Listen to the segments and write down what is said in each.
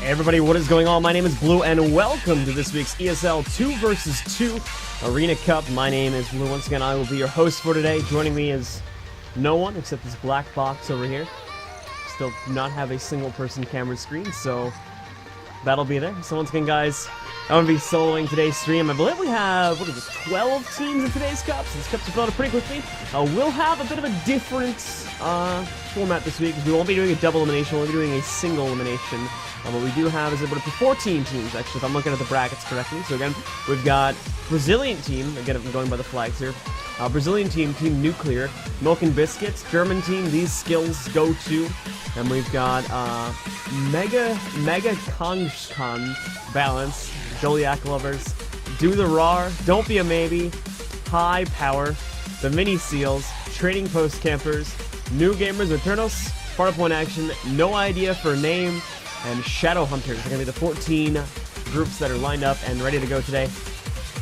Hey everybody, what is going on? My name is Blue, and welcome to this week's ESL 2 vs 2 Arena Cup. My name is Blue. Once again, I will be your host for today. Joining me is no one except this black box over here. Still not have a single person camera screen, so that'll be there. So once again, guys, I'm going to be soloing today's stream. I believe we have, 12 teams in today's cup. So this cup's filled up pretty quickly. We'll have a bit of a different format this week, because we won't be doing a double elimination. We'll be doing a single elimination. What we do have is about 14 teams, actually, if I'm looking at the brackets correctly. So again, we've got Brazilian team, again, I'm going by the flags here. Brazilian team, Team Nuclear, Milk and Biscuits. German team, These Skills Go To. And we've got Mega Kongkan Balance, Joliak Lovers, Do the Rar, Don't Be a Maybe, High Power, The Mini Seals, Trading Post Campers, New Gamers Eternos, Far Point Action, No Idea for Name, and Shadow Hunters are going to be the 14 groups that are lined up and ready to go today.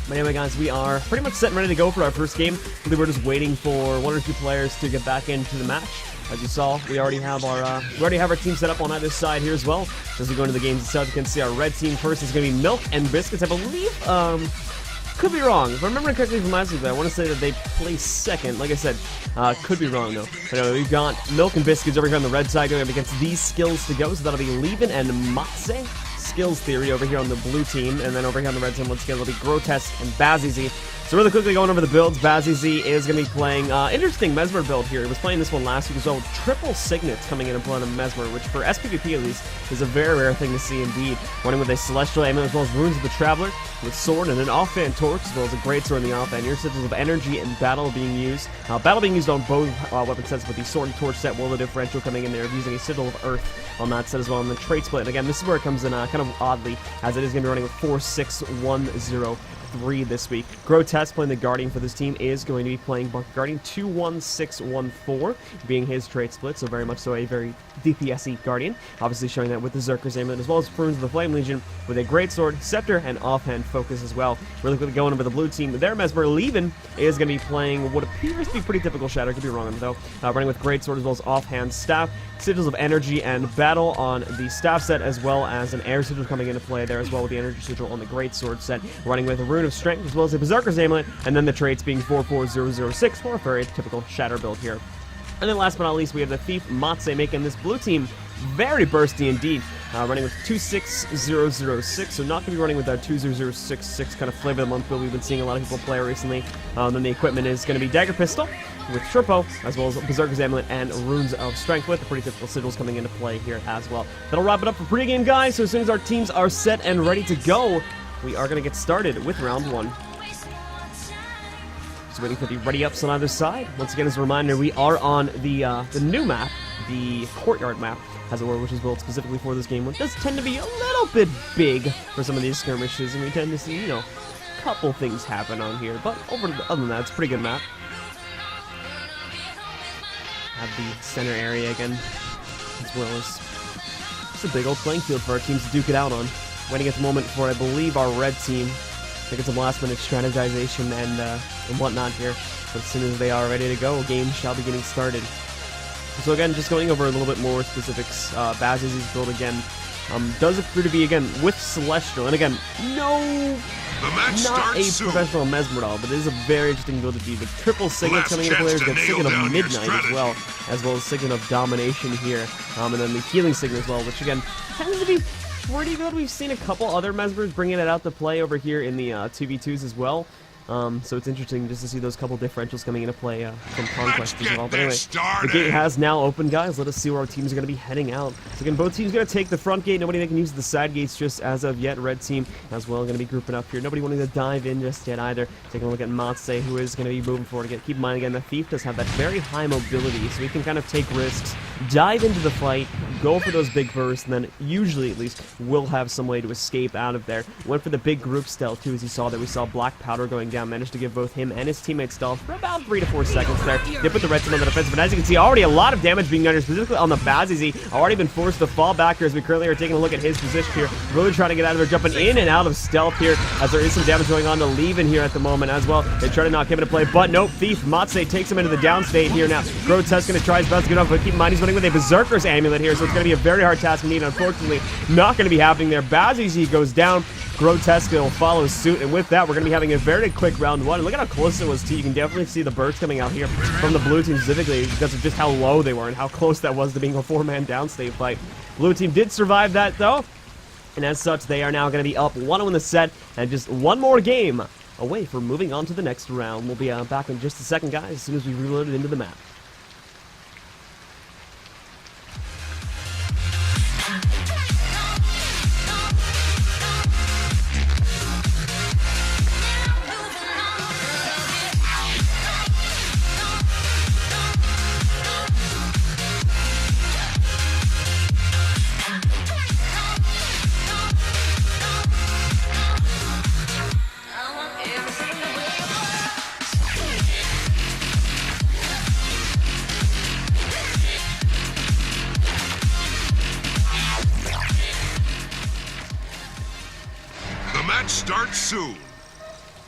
But anyway, guys, we are pretty much set and ready to go for our first game. Really, we're just waiting for one or two players to get back into the match. As you saw, we already have our team set up on either side here as well. As we go into the games itself, you can see our red team first is going to be Milk and Biscuits. I believe, could be wrong. If I remember correctly from last week, I want to say that they placed second. Like I said, could be wrong though. But anyway, we've got Milk and Biscuits over here on the red side going up against These Skills to Go. So that'll be Leven and Matze. Skills Theory over here on the blue team, and then over here on the red team, once again, it'll be Grotesque and Bazizi. So really quickly going over the builds, Bazizi is going to be playing interesting Mesmer build here. He was playing this one last week as well, with triple Signets coming in and playing a Mesmer, which for SPVP at least is a very rare thing to see indeed. Running with a Celestial Amulet as well as Runes of the Traveler, with Sword and an Offhand Torch, as well as a Great Sword in the offhand. Your Sigils of Energy and Battle being used. Battle being used on both weapon sets, with the Sword and Torch set, will the differential coming in there, using a Sigil of Earth on that set as well. And the trait split, and again, this is where it comes in kind of oddly, as it is going to be running with 4-6-1-0. 3 this week. Grotesque, playing the Guardian for this team, is going to be playing Bunker Guardian 2-1-6-1-4, being his trait split, so very much so a very DPS-y Guardian. Obviously showing that with the Zerker's Amulet, as well as Runes of the Flame Legion, with a Great Sword, Scepter, and Offhand Focus as well. Really quickly going over the blue team, their Mesmer, Leven, is going to be playing what appears to be pretty typical Shatter, could be wrong on it though, running with Great Sword as well as Offhand Staff, Sigils of Energy and Battle on the Staff set, as well as an Air Sigil coming into play there as well, with the Energy Sigil on the Great Sword set, running with a Rune of Strength as well as a Berserker's Amulet, and then the traits being 4-4-0-0-6 for a very typical Shatter build here. And then last but not least, we have the Thief Matze making this blue team very bursty indeed, running with 2-6-0-0-6, so not going to be running with that 2-0-0-6-6 kind of flavor of the month build we've been seeing a lot of people play recently. Then the equipment is going to be Dagger Pistol with Sherpo, as well as Berserker's Amulet and Runes of Strength, with the pretty typical sigils coming into play here as well. That'll wrap it up for pregame, guys, so as soon as our teams are set and ready to go, we are going to get started with round 1. Just waiting for the ready-ups on either side. Once again, as a reminder, we are on the new map, the Courtyard map, as it were, which is built specifically for this game. It does tend to be a little bit big for some of these skirmishes, and we tend to see, you know, a couple things happen on here. But other than that, it's a pretty good map. Have the center area again, as well as it's a big old playing field for our teams to duke it out on. Waiting at the moment for, I believe, our red team. I think it's some last-minute strategization and whatnot here. But as soon as they are ready to go, game shall be getting started. So again, just going over a little bit more specifics, Bazizi's build again does appear to be, again, with Celestial, and again, not a professional Mesmer doll, but it is a very interesting build indeed, with triple Signet coming into players, get Signet of Midnight as well as Signet of Domination here, and then the Healing Signet as well, which again, tends to be pretty good. We've seen a couple other Mesmers bringing it out to play over here in the 2v2s as well. So it's interesting just to see those couple differentials coming into play from Conquest as well. But anyway, the gate has now opened, guys. Let us see where our teams are going to be heading out. So again, both teams going to take the front gate. Nobody that can use the side gates just as of yet. Red team as well going to be grouping up here. Nobody wanting to dive in just yet either. Taking a look at Matze, who is going to be moving forward. Again, keep in mind, again, the Thief does have that very high mobility, so he can kind of take risks, dive into the fight, go for those big bursts, and then usually, at least, will have some way to escape out of there. Went for the big group stealth, too, as you saw there. We saw Black Powder going down. Managed to give both him and his teammates stealth for about 3 to 4 seconds there. They put the red team on the defensive, but as you can see, already a lot of damage being done, specifically on the Bazizi. Already been forced to fall back here as we currently are taking a look at his position here. Really trying to get out of there, jumping in and out of stealth here, as there is some damage going on to Leven here at the moment as well. They try to knock him into play, but nope, Thief Matze takes him into the down state here now. Grotesque going to try his best to get off, but keep in mind he's going running with a Berserker's Amulet here, so it's going to be a very hard task indeed. Unfortunately, not going to be happening there. Bazizi goes down. Grotesque will follow suit, and with that, we're going to be having a very quick round one. And look at how close it was, too. You can definitely see the bursts coming out here from the blue team specifically because of just how low they were and how close that was to being a 4-man downstate fight. Blue team did survive that, though, and as such, they are now going to be up 1-0 in the set, and just one more game away from moving on to the next round. We'll be back in just a second, guys, as soon as we reload it into the map. Start soon.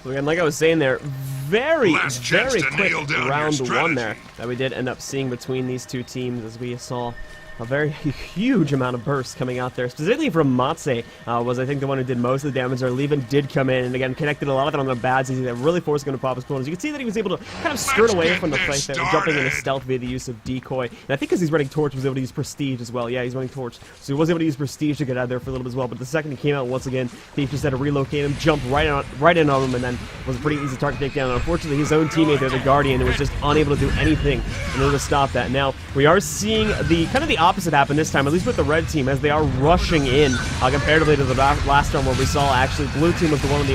So again, like I was saying there, very quick round one there that we did end up seeing between these two teams, as we saw a very huge amount of bursts coming out there. Specifically from Matse was, I think, the one who did most of the damage there. Levin did come in and, again, connected a lot of it on the bad easy that really forced him to pop his corners. You can see that he was able to kind of skirt away from the fight there, jumping into stealth via the use of Decoy. And I think because he's running Torch, he was able to use Prestige as well. Yeah, he's running Torch. So he was able to use Prestige to get out of there for a little bit as well. But the second he came out, once again, Thief just had to relocate him, jump right in on him, and then was a pretty easy target takedown. And unfortunately, his own teammate there, the Guardian, was just unable to do anything in order to stop that. Now, we are seeing the kind of the opposite happen this time, at least with the red team, as they are rushing in comparatively to the last round where we saw actually blue team was the one on the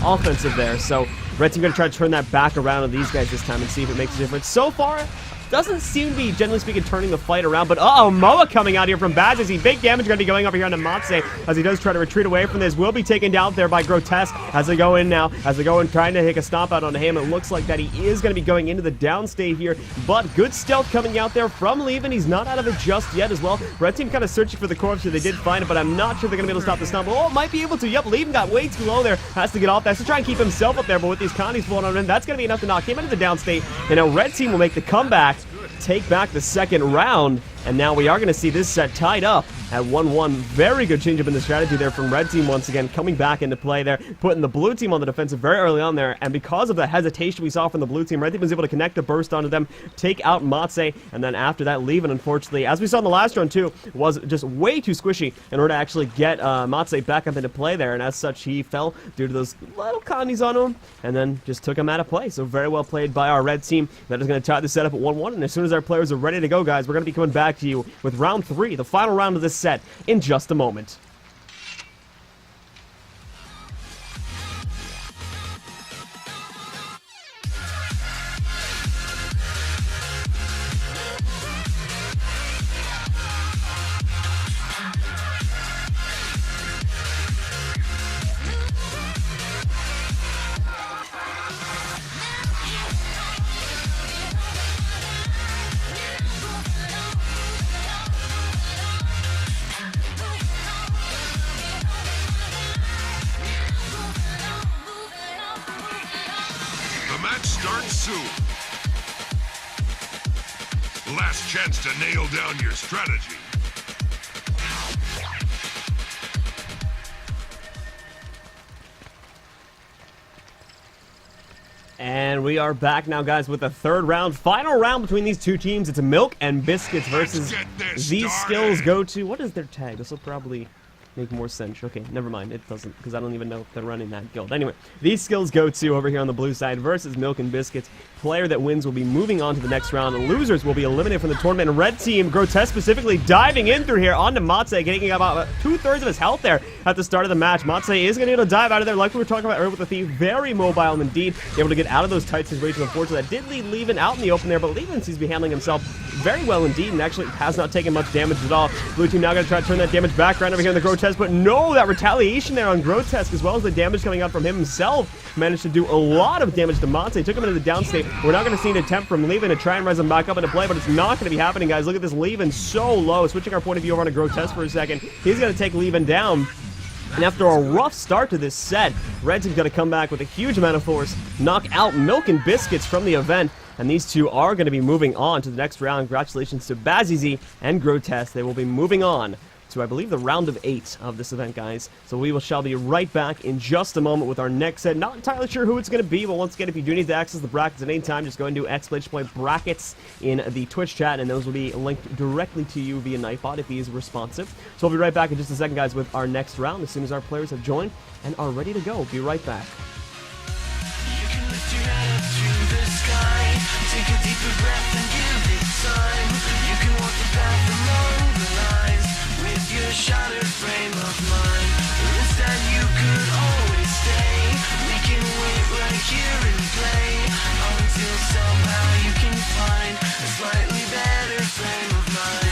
offensive there. So red team going to try to turn that back around on these guys this time and see if it makes a difference. So far, doesn't seem to be, generally speaking, turning the fight around, but Moa coming out here from Bazizi. Big damage going to be going up here onto Matse as he does try to retreat away from this. Will be taken down there by Grotesque as they go in now, as they go in trying to take a stomp out onto him. It looks like that he is going to be going into the downstate here, but good stealth coming out there from Levin. He's not out of it just yet as well. Red team kind of searching for the corpse here. They did find it, but I'm not sure they're going to be able to stop the stomp. Oh, might be able to. Yep, Levin got way too low there. Has to get off that. So try and keep himself up there, but with these condies floating on him, that's going to be enough to knock him into the downstate. And now red team will make the comeback, take back the second round, and now we are going to see this set tied up at 1-1. Very good change up in the strategy there from red team once again, coming back into play there, putting the blue team on the defensive very early on there, and because of the hesitation we saw from the blue team, red team was able to connect a burst onto them, take out Matse, and then after that, Levin, unfortunately, as we saw in the last round too, was just way too squishy in order to actually get Matse back up into play there, and as such, he fell due to those little condies on him, and then just took him out of play. So very well played by our red team. That is going to tie the setup at 1-1, and as soon as our players are ready to go, guys, we're going to be coming back to you with round 3, the final round of this set, in just a moment. Starts soon. Last chance to nail down your strategy. And we are back now, guys, with the third round. Final round between these two teams. It's Milk and Biscuits versus These Skills Go To. What is their tag? This will probably make more sense. Okay, never mind. It doesn't, because I don't even know if they're running that guild. Anyway, These Skills Go To over here on the blue side versus Milk and Biscuits. Player that wins will be moving on to the next round. The losers will be eliminated from the tournament. And red team, Grotesque specifically, diving in through here onto Matse, getting about 2/3 of his health there at the start of the match. Matse is going to be able to dive out of there, like we were talking about earlier with the Thief. Very mobile indeed, able to get out of those tight situations. Unfortunately, that did leave Levin out in the open there, but Levin seems to be handling himself very well indeed, and actually has not taken much damage at all. Blue team now going to try to turn that damage back around over here on the Grotesque, but no, that retaliation there on Grotesque, as well as the damage coming out from him himself, managed to do a lot of damage to Matse. Took him into the downstate. We're not going to see an attempt from Levin to try and res him back up into play, but it's not going to be happening, guys. Look at this Levin so low. Switching our point of view over on a Grotesque for a second. He's going to take Levin down. And after a rough start to this set, red team's going to come back with a huge amount of force, knock out Milk and Biscuits from the event. and these two are going to be moving on to the next round. Congratulations to Bazizi and Grotesque. They will be moving on to, I believe, the round of 8 of this event, guys. So we shall be right back in just a moment with our next set. Not entirely sure who it's going to be, but once again, if you do need to access the brackets at any time, just go and do !point brackets in the Twitch chat, and those will be linked directly to you via Nightbot if he is responsive. So we'll be right back in just a second, guys, with our next round as soon as our players have joined and are ready to go. We'll be right back. You can lift your head up to the sky, take a deeper breath and give it time. You can walk the path along the lines with your shattered frame of mind. Or instead you could always stay. We can wait right here and play until somehow you can find a slightly better frame of mind.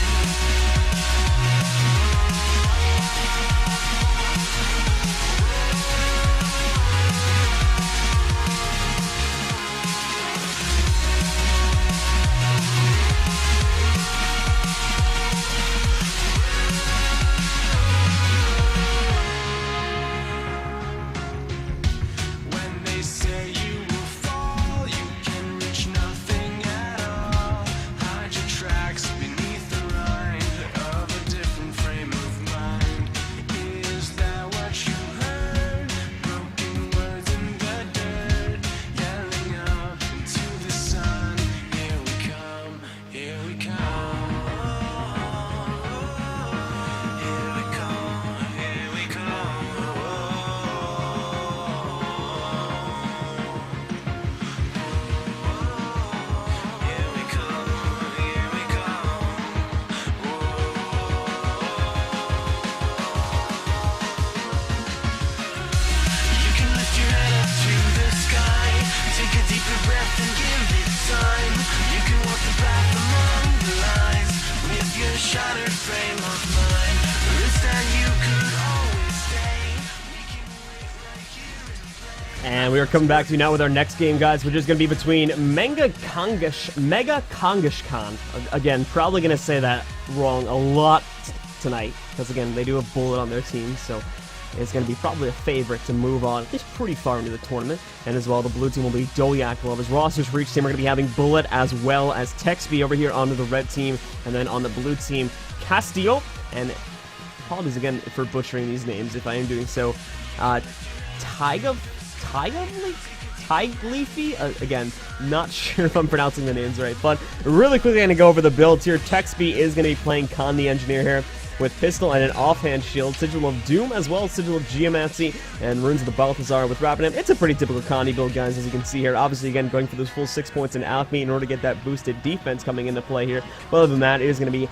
And we are coming back to you now with our next game, guys, which is going to be between Mega Kangashkan. Again, probably going to say that wrong a lot tonight, because again, they do have Bullet on their team, so it's going to be probably a favorite to move on at least pretty far into the tournament. And as well, the blue team will be Dolyak Lovers. Rosters for each team are going to be having Bullet as well as Texby over here onto the red team, and then on the blue team, Castillo. And apologies again for butchering these names if I am doing so. Tigleafy? Again, not sure if I'm pronouncing the names right, but really quickly I'm going to go over the builds here. Texby is going to be playing Khan the Engineer here with Pistol and an offhand shield, Sigil of Doom, as well as Sigil of Geomancy, and Runes of the Balthazar with Rapidam. It's a pretty typical Connie build, guys, as you can see here. Obviously, again, going for those full 6 points in Alchemy in order to get that boosted defense coming into play here. But other than that, it is going to be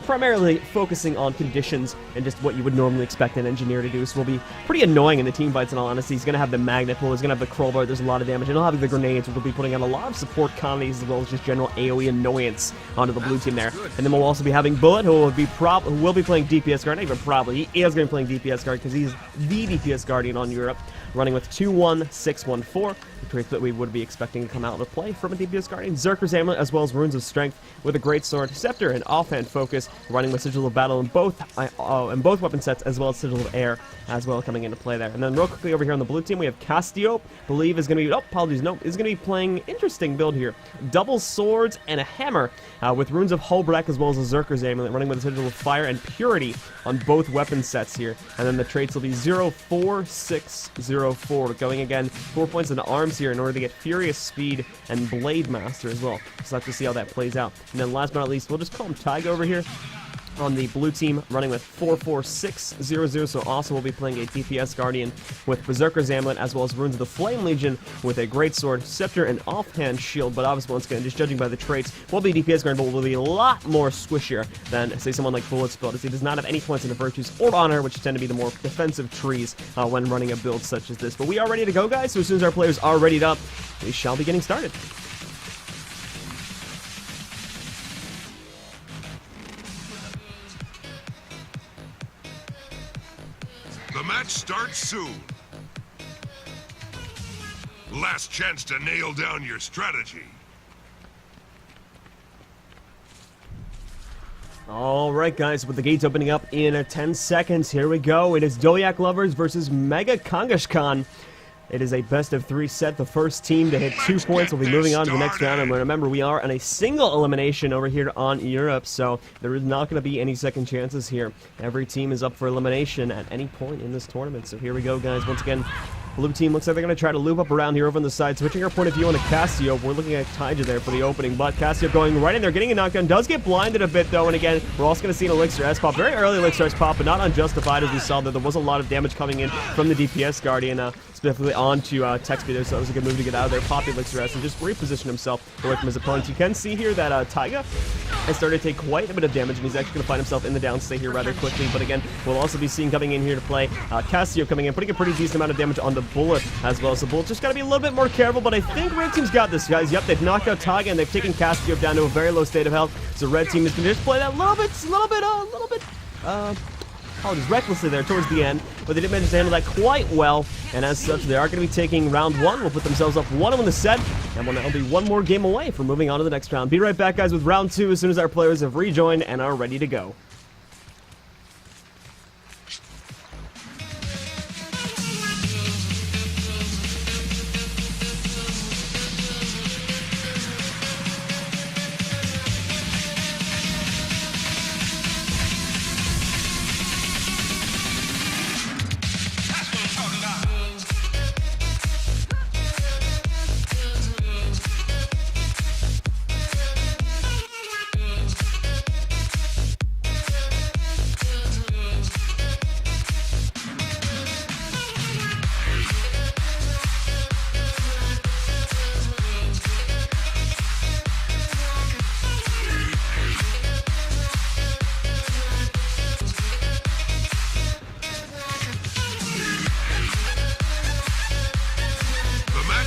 primarily focusing on conditions and just what you would normally expect an engineer to do. So will be pretty annoying in the team fights, in all honesty. He's going to have the Magnet Pull, he's going to have the Crowbar, there's a lot of damage, and he'll have the grenades, which will be putting out a lot of support Connies as well as just general AoE annoyance onto the blue team there. And then we'll also be having Bullet, who will be playing DPS guard. Not even probably, he is going to be playing DPS guard because he's the DPS guardian on Europe, running with 2-1-6-1-4. The traits that we would be expecting to come out of play from a DPS guardian. Zerker's Amulet, as well as Runes of Strength with a Great Sword, Scepter, and offhand focus, running with Sigil of Battle in both weapon sets, as well as Sigil of Air as well coming into play there. And then real quickly over here on the blue team, we have Castillo, believe is going to be, is going to be playing interesting build here. Double swords and a hammer with Runes of Holbreck, as well as a Zerker's Amulet, running with a Sigil of Fire and Purity on both weapon sets here. And then the traits will be 0-4-6-0-4, going again 4 points into arms here in order to get Furious Speed and Blade Master as well. So we'll have to see how that plays out. And then last but not least, we'll just call him Tyga over here on the blue team, running with 4-4-6-0-0, so also will be playing a DPS Guardian with Berserker's Amulet, as well as Runes of the Flame Legion with a Great Sword, Scepter, and offhand shield. But obviously, once again, just judging by the traits, will be DPS Guardian, but will be a lot more squishier than, say, someone like Bullet's build, as he does not have any points into Virtues or Honor, which tend to be the more defensive trees when running a build such as this. But we are ready to go, guys, so as soon as our players are readied up, we shall be getting started. The match starts soon. Last chance to nail down your strategy. Alright guys, with the gates opening up in 10 seconds, here we go. It is Dolyak Lovers versus Mega Kangashkan. It is a best-of-3 set. The first team to hit 2 points will be moving on to the next round. And remember, we are on a single elimination over here on Europe, so there is not going to be any second chances here. Every team is up for elimination at any point in this tournament. So here we go, guys. Once again, blue team looks like they're going to try to loop up around here over on the side. Switching our point of view on a Cassio. We're looking at Taija there for the opening, but Cassio going right in there, getting a knockdown. Does get blinded a bit, though, and again, we're also going to see an Elixir S-pop. Very early Elixir S-pop, but not unjustified, as we saw that there was a lot of damage coming in from the DPS Guardian, specifically onto Texby there, so that was a good move to get out of there. Pop the Elixir S and just reposition himself away from his opponents. You can see here that Taiga has started to take quite a bit of damage, and he's actually going to find himself in the downstay here rather quickly. But again, we'll also be seeing coming in here to play Cassio coming in, putting a pretty decent amount of damage on the Bullet as well. So Bullet just got to be a little bit more careful, but I think Red Team's got this, guys. Yep, they've knocked out Taiga, and they've taken Cassio down to a very low state of health. So Red Team is going to just play that a little bit, just recklessly there towards the end, but they did manage to handle that quite well, and as such, they are going to be taking round 1. Will put themselves up 1-0 in the set, and will now be one more game away from moving on to the next round. Be right back, guys, with round 2 as soon as our players have rejoined and are ready to go.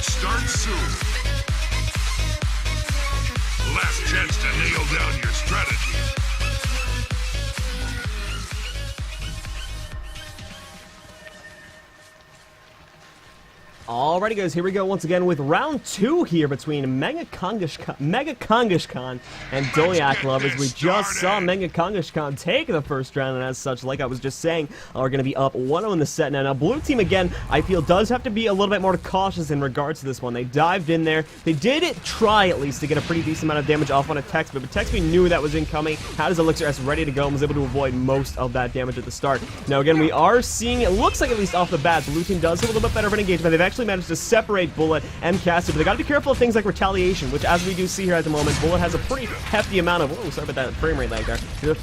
Start soon. Last chance to nail down your strategy. Alrighty, guys, here we go once again with round 2 here between Mega Kangishkan and Dolyak Lovers. We just saw Mega Kangishkan take the first round, and as such, like I was just saying, are going to be up 1-0 in the set now. Now, blue team, again, I feel does have to be a little bit more cautious in regards to this one. They dived in there. They did try, at least, to get a pretty decent amount of damage off on a Texby, but Texby knew that was incoming, had his Elixir S ready to go, and was able to avoid most of that damage at the start. Now, again, we are seeing, it looks like at least off the bat, blue team does have a little bit better of an engagement. They've actually managed to separate Bullet and Cassio, but they got to be careful of things like retaliation, which, as we do see here at the moment, Bullet has a pretty hefty amount of, oh, sorry about that frame rate lag there,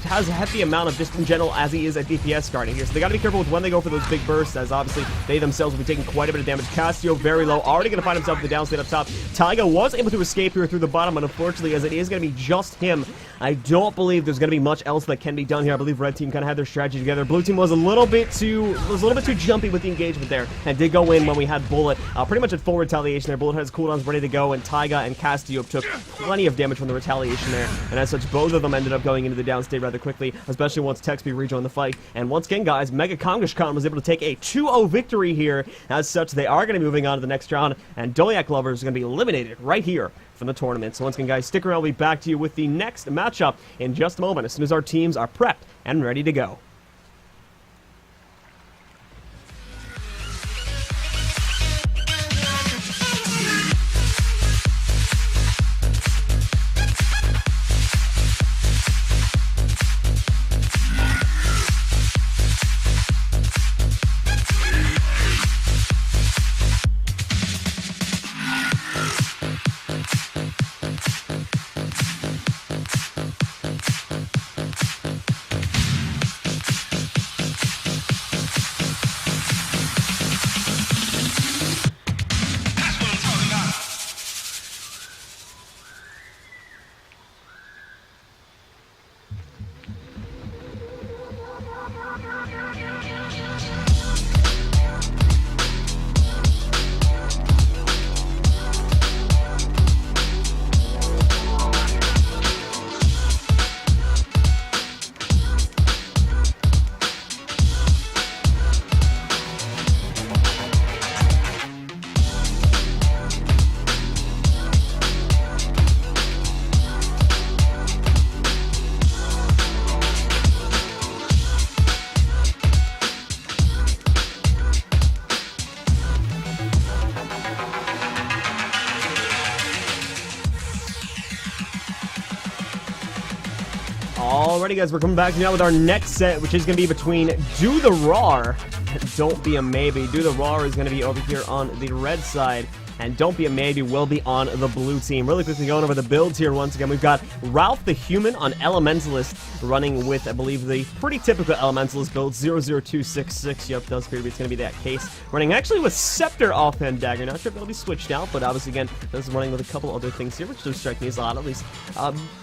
has a hefty amount of, just in general, as he is a DPS guarding here, so they got to be careful with when they go for those big bursts, as obviously they themselves will be taking quite a bit of damage. Cassio very low, already going to find himself in the downstate up top. Taiga was able to escape here through the bottom, but unfortunately, as it is going to be just him, I don't believe there's going to be much else that can be done here. I believe Red Team kind of had their strategy together. Blue Team was a little bit too jumpy with the engagement there, and did go in when we had Bullet pretty much at full retaliation there. Bullet has cooldowns ready to go, and Taiga and Cassio took plenty of damage from the retaliation there, and as such, both of them ended up going into the downstate rather quickly, especially once Texby rejoined the fight. And once again, guys, Mega Kangishkan was able to take a 2-0 victory here. As such, they are going to be moving on to the next round, and Dolyak Lovers is going to be eliminated right here from the tournament. So once again, guys, stick around. We'll be back to you with the next matchup in just a moment, as soon as our teams are prepped and ready to go. Alrighty, guys, we're coming back now with our next set, which is going to be between Do the Rawr and Don't Be a Maybe. Do the Rawr is going to be over here on the red side, and Don't Be a Maybe will be on the blue team. Really quickly going over the builds here once again. We've got Ralph the Human on Elementalist running with, I believe, the pretty typical Elementalist build, 00266. Yep, does appear to be, it's going to be that case. Running actually with Scepter offhand dagger. Not sure if it'll be switched out, but obviously, again, this is running with a couple other things here, which does strike me as odd, at least.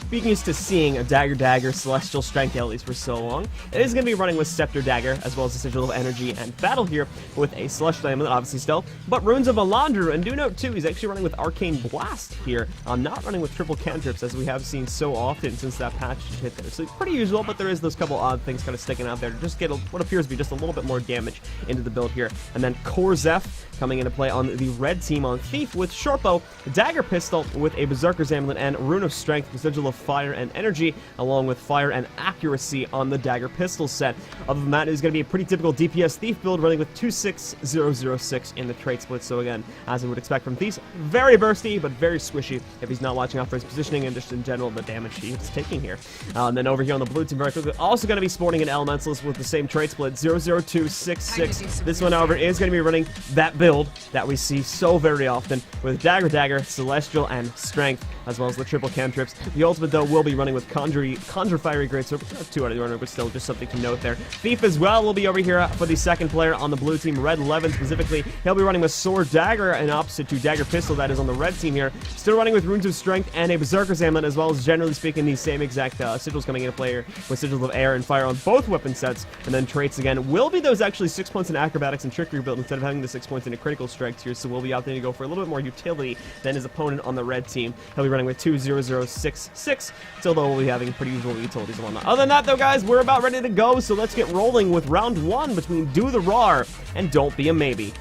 Being used to seeing a dagger, celestial strength, at least for so long. It is going to be running with Scepter dagger, as well as a Sigil of Energy and Battle here with a celestial amulet, obviously still. But Runes of Alandru, and do note too, he's actually running with Arcane Blast here. Not running with triple cantrips, as we have seen so often since that patch hit there. So pretty usual, but there is those couple odd things kind of sticking out there to just get what appears to be just a little bit more damage into the build here. And then Korzef coming into play on the red team on Thief with Shortbow, Dagger Pistol with a Berserker's Amulet, and Rune of Strength, the Sigil of Fire and Energy, along with Fire and Accuracy on the Dagger Pistol set. Other than that, it is going to be a pretty typical DPS Thief build running with 26006 in the trait split. So again, as I would expect from Thieves, very bursty, but very squishy if he's not watching out for his positioning and just in general the damage he's taking here. And then over here on the blue team, very quickly, also going to be sporting an Elementalist with the same trait split, 00266. This one, however, is going to be running that build that we see so very often with Dagger, Celestial, and Strength, as well as the triple cantrips. The ultimate, though, will be running with Conjure Fiery Greatsword. 2 out of the order, but still just something to note there. Thief as well will be over here for the second player on the blue team, Red 11 specifically. He'll be running with Sword Dagger, and opposite to Dagger Pistol that is on the red team here. Still running with Runes of Strength and a Berserker's Amulet, as well as generally speaking the same exact sigils coming into play here with Sigils of Air and Fire on both weapon sets. And then traits again will be those actually 6 points in Acrobatics and Trickery build instead of having the 6 points in a critical strength here. So we'll be out there to go for a little bit more utility than his opponent on the red team. He'll be running with 20066, still though we'll be having pretty usual utilities and whatnot. Other than that though, guys, we're about ready to go, so let's get rolling with round 1 between Do the Rawr and Don't Be a Maybe.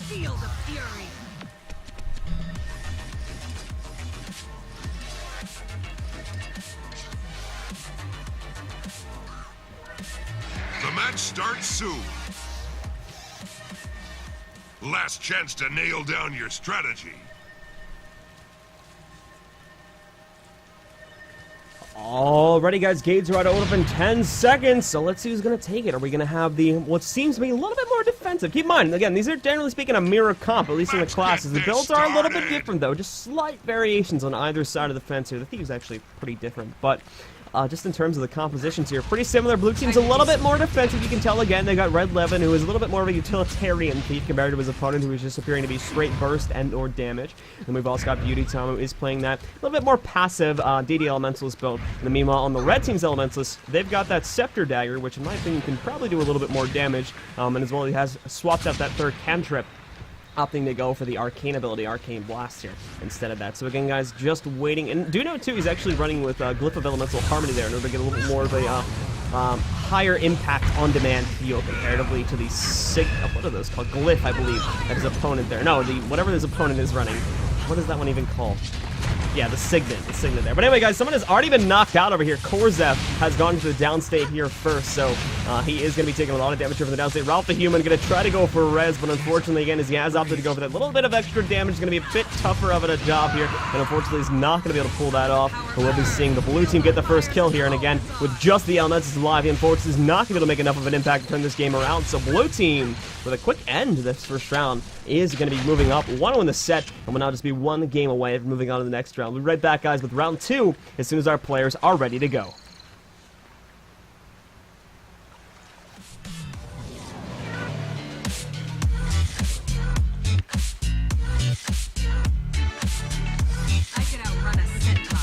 Feel the fury. The match starts soon. Last chance to nail down your strategy. Alrighty, guys, gates are about to open up in 10 seconds, so let's see who's going to take it. Are we going to have the, what seems to be a little bit more defensive? Keep in mind, again, these are generally speaking a mirror comp, at least in the classes. The builds are a little bit different, though, just slight variations on either side of the fence here. The Thieves actually pretty different, but just in terms of the compositions here, pretty similar. Blue team's a little bit more defensive, you can tell. Again, they got Red 11, who is a little bit more of a utilitarian Thief compared to his opponent, who is just appearing to be straight burst and or damage. And we've also got Beauty Tom, who is playing that a little bit more passive DD Elementalist build. And meanwhile, on the red team's Elementalist, they've got that Scepter Dagger, which in my opinion can probably do a little bit more damage. And as well, he has swapped out that third cantrip, opting to go for the Arcane ability, Arcane Blast here, instead of that. So again, guys, just waiting. And do note, too, he's actually running with Glyph of Elemental Harmony there in order to get a little bit more of a higher impact on-demand feel comparatively to the what are those called? Glyph, I believe, that his opponent there. No, whatever his opponent is running. What is that one even called? Yeah, the Signet there. But anyway, guys, someone has already been knocked out over here. Korzef has gone to the downstate here first, so he is going to be taking a lot of damage over the downstate. Ralph the Human going to try to go for res, but unfortunately, again, as he has opted to go for that little bit of extra damage, it's going to be a bit tougher of a job here, and unfortunately, he's not going to be able to pull that off. But we'll be seeing the blue team get the first kill here, and again, with just the Elementals alive, he unfortunately is not going to be able to make enough of an impact to turn this game around. So blue team, with a quick end to this first round, is going to be moving up 1-0 in the set, and will now just be one game away from moving on to the next round. We'll be right back, guys, with round 2 as soon as our players are ready to go. I can outrun a centaur.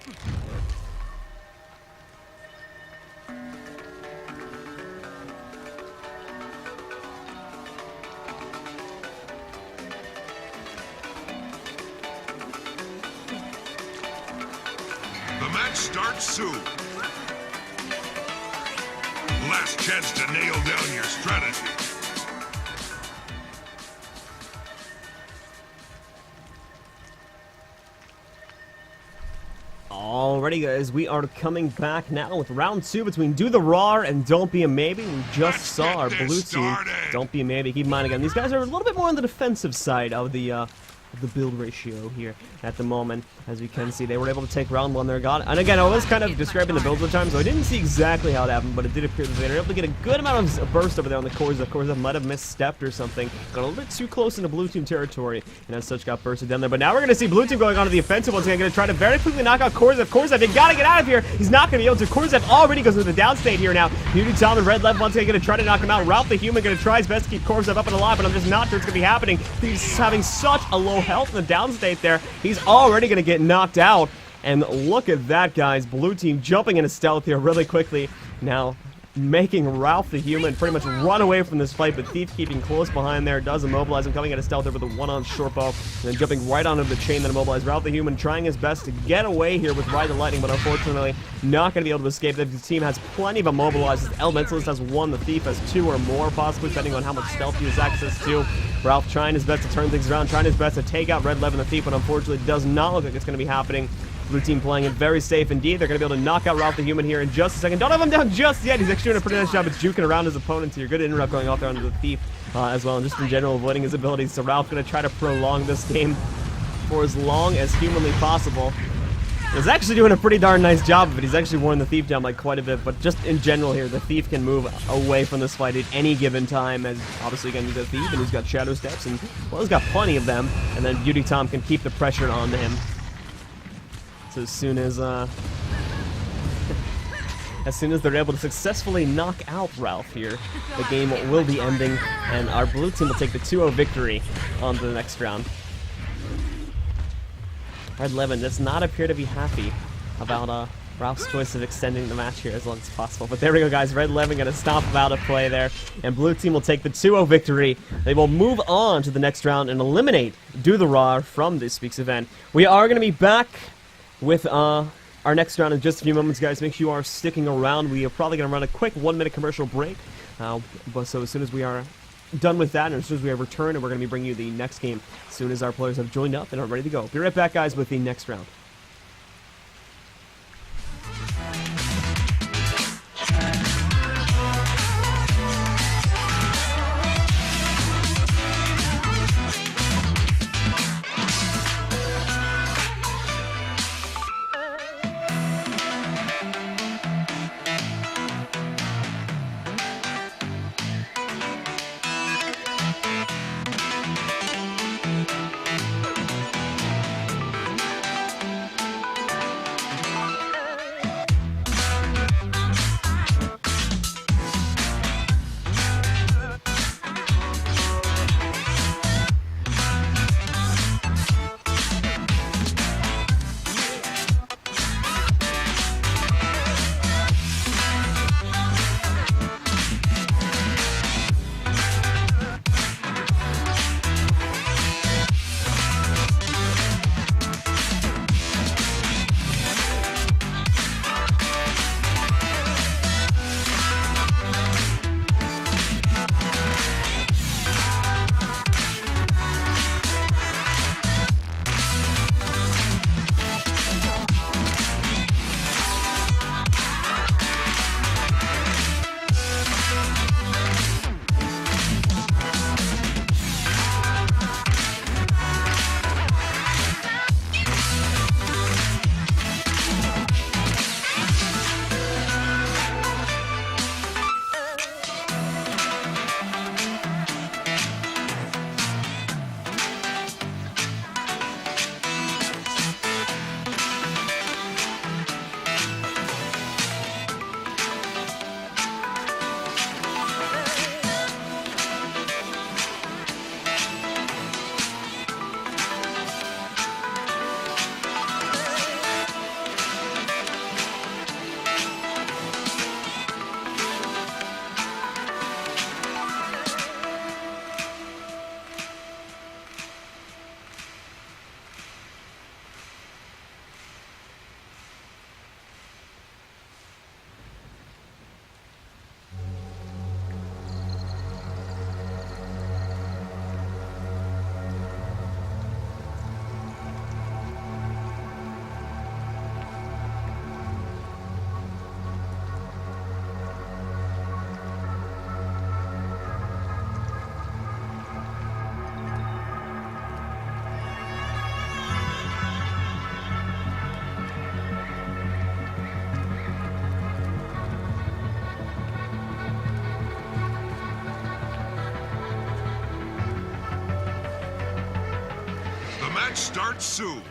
The match starts soon. Last chance to nail down your strategy. Alrighty, guys, we are coming back now with round 2 between Do the Raw and Don't Be a Maybe. We just saw our blue team, Don't Be a Maybe. Keep in mind, again, these guys are a little bit more on the defensive side of the build ratio here at the moment. As you can see, they were able to take round 1 there. And again, I was kind of describing the builds at the time, so I didn't see exactly how it happened, but it did appear that they were able to get a good amount of burst over there on the cores. Of course, that might have misstepped or something. Got a little bit too close into blue team territory, and as such got bursted down there. But now we're going to see blue team going on to the offensive once again. Going to try to very quickly knock out Korzev. Korzev, they got to get out of here. He's not going to be able to. Korzev already goes into the downstate here now. Beauty Tom and Red Left once again going to try to knock him out. Ralph the Human going to try his best to keep Korzev up and alive, but I'm just not sure it's going to be happening. He's having such a low health in the downstate there. He's already going to get knocked out. And look at that, guys. Blue team jumping into stealth here really quickly. Now, making Ralph the Human pretty much run away from this fight, but Thief keeping close behind there. Does immobilize him, coming into stealth there with a one-on short bow, and then jumping right onto the chain that immobilized Ralph the Human, trying his best to get away here with Ride the Lightning, but unfortunately not going to be able to escape. The team has plenty of immobilizes. Elementalist has 1, the Thief has 2 or more, possibly, depending on how much stealth he has access to. Ralph trying his best to turn things around, trying his best to take out Red Lev and the Thief, but unfortunately does not look like it's going to be happening. Blue team playing it very safe indeed. They're going to be able to knock out Ralph the Human here in just a second. Don't have him down just yet. He's actually doing a pretty nice job of juking around his opponents here. Good interrupt going off there onto the Thief as well, and just in general avoiding his abilities. So Ralph going to try to prolong this game for as long as humanly possible. He's actually doing a pretty darn nice job of it. He's actually worn the Thief down like quite a bit, but just in general here, the Thief can move away from this fight at any given time, as obviously again he's got Thief and he's got Shadow Steps, and well, he's got plenty of them, and then Beauty Tom can keep the pressure on him. So as soon as they're able to successfully knock out Ralph here, the game will be ending, and our blue team will take the 2-0 victory on to the next round. Red Levin does not appear to be happy about Ralph's choice of extending the match here as long as possible. But there we go, guys. Red Levin going to stomp him out of play there, and blue team will take the 2-0 victory. They will move on to the next round and eliminate Do the Raw from this week's event. We are going to be back with our next round in just a few moments, guys. Make sure you are sticking around. We are probably going to run a quick 1-minute commercial break. But so as soon as we are done with that, and as soon as we have returned, and we're going to be bringing you the next game as soon as our players have joined up and are ready to go. Be right back, guys, with the next round. starts soon.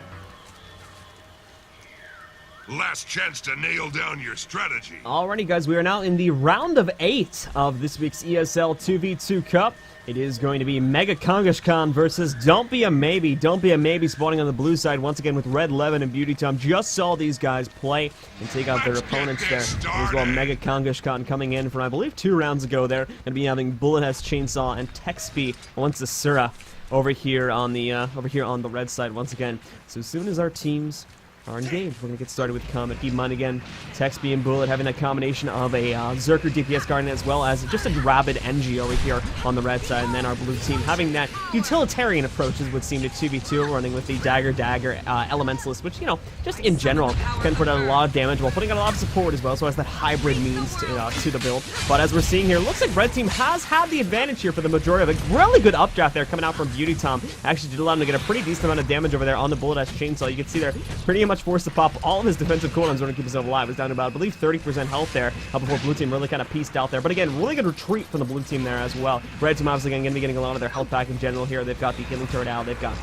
Last chance to nail down your strategy. Alrighty, guys, we are now in the round of 8 of this week's ESL 2v2 Cup. It is going to be Mega Kangashkan versus Don't Be a Maybe. Don't Be a Maybe spawning on the blue side once again with Red Levin and Beauty Tom. Just saw these guys play and take out their opponents there. As well, Mega Kangashkan coming in from, I believe, 2 rounds ago there. Going to be having Bullet S Chainsaw and Texby once the Sura over here on the red side once again. So as soon as our teams are engaged, we're going to get started with the combat. Keep in mind again, Texby and Bullet having that combination of a Zerker DPS Guardian as well as just a rabid NG over here on the red side, and then our blue team having that utilitarian approach, as would seem to 2v2, running with the Dagger Elementalist, which, you know, just in general can put out a lot of damage while putting out a lot of support as well, so as that hybrid means to the build. But as we're seeing here, looks like red team has had the advantage here for the majority of it. Really good updraft there coming out from Beauty Tom. Actually did allow him to get a pretty decent amount of damage over there on the Bullet S Chainsaw. You can see there pretty much forced to pop all of his defensive cooldowns in order to keep himself alive. It was down to about, I believe, 30% health there before blue team really kind of pieced out there. But again, really good retreat from the blue team there as well. Red team obviously going to be getting a lot of their health back in general here. They've got the healing turret out. They've got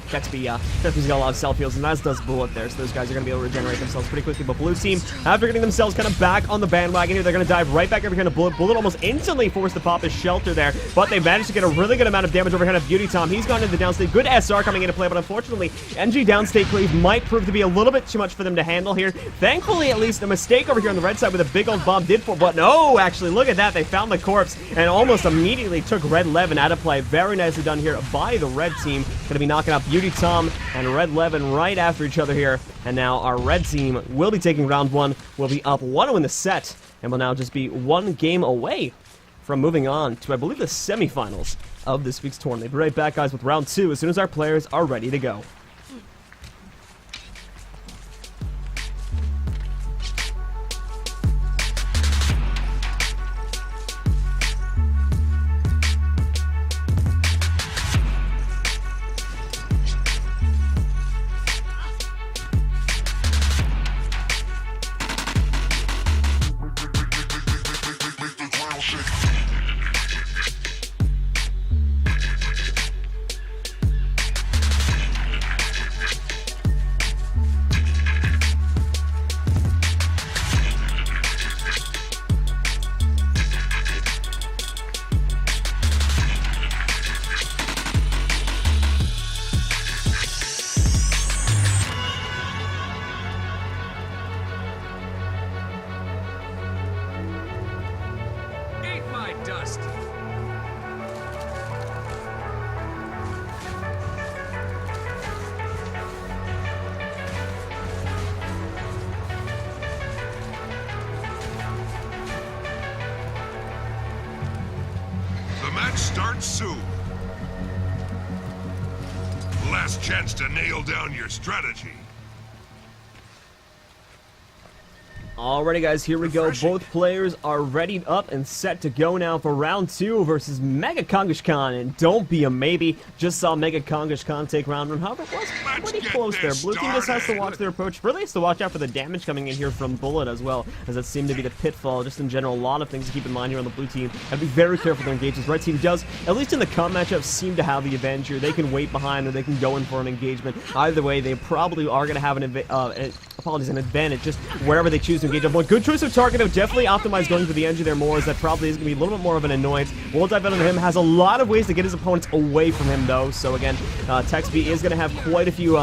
Texby's got a lot of self-heals, and as does Bullet there, so those guys are going to be able to regenerate themselves pretty quickly. But blue team, after getting themselves kind of back on the bandwagon here, they're going to dive right back over here to Bullet. Bullet almost instantly forced to pop his shelter there, but they managed to get a really good amount of damage over here to Beauty Tom. He's gone into the downstate. Good SR coming into play, but unfortunately, NG downstate cleave might prove to be a little bit too much for them to handle here. Thankfully, at least, a mistake over here on the red side with a big old bomb did for, but no, actually, look at that. They found the corpse and almost immediately took Red Levin out of play. Very nicely done here by the red team. Going to be knocking out Beauty Tom and Red Levin right after each other here. And now our red team will be taking round 1. We'll be up 1-0 in the set, and will now just be 1 game away from moving on to, I believe, the semifinals of this week's tournament. Be right back, guys, with round 2 as soon as our players are ready to go. Dust. The match starts soon. Last chance to nail down your strategy. Alrighty, guys, here we go. Both players are readied up and set to go now for round 2 versus Mega Kangashkan and Don't Be a Maybe. Just saw Mega Kangashkan take round 1. However, it was pretty close there. Blue team just has to watch their approach. Really has to watch out for the damage coming in here from Bullet as well, as that seemed to be the pitfall. Just in general, a lot of things to keep in mind here on the blue team. And be very careful with their engagements. Red team does, at least in the comp matchup, seem to have the advantage here. They can wait behind or they can go in for an engagement. Either way, they probably are going to have an advantage just wherever they choose to engage. One good choice of target. Definitely optimized going for the engine there more, as that probably is going to be a little bit more of an annoyance. We'll dive into him. Has a lot of ways to get his opponents away from him, though. So again, Texby is going to have quite a few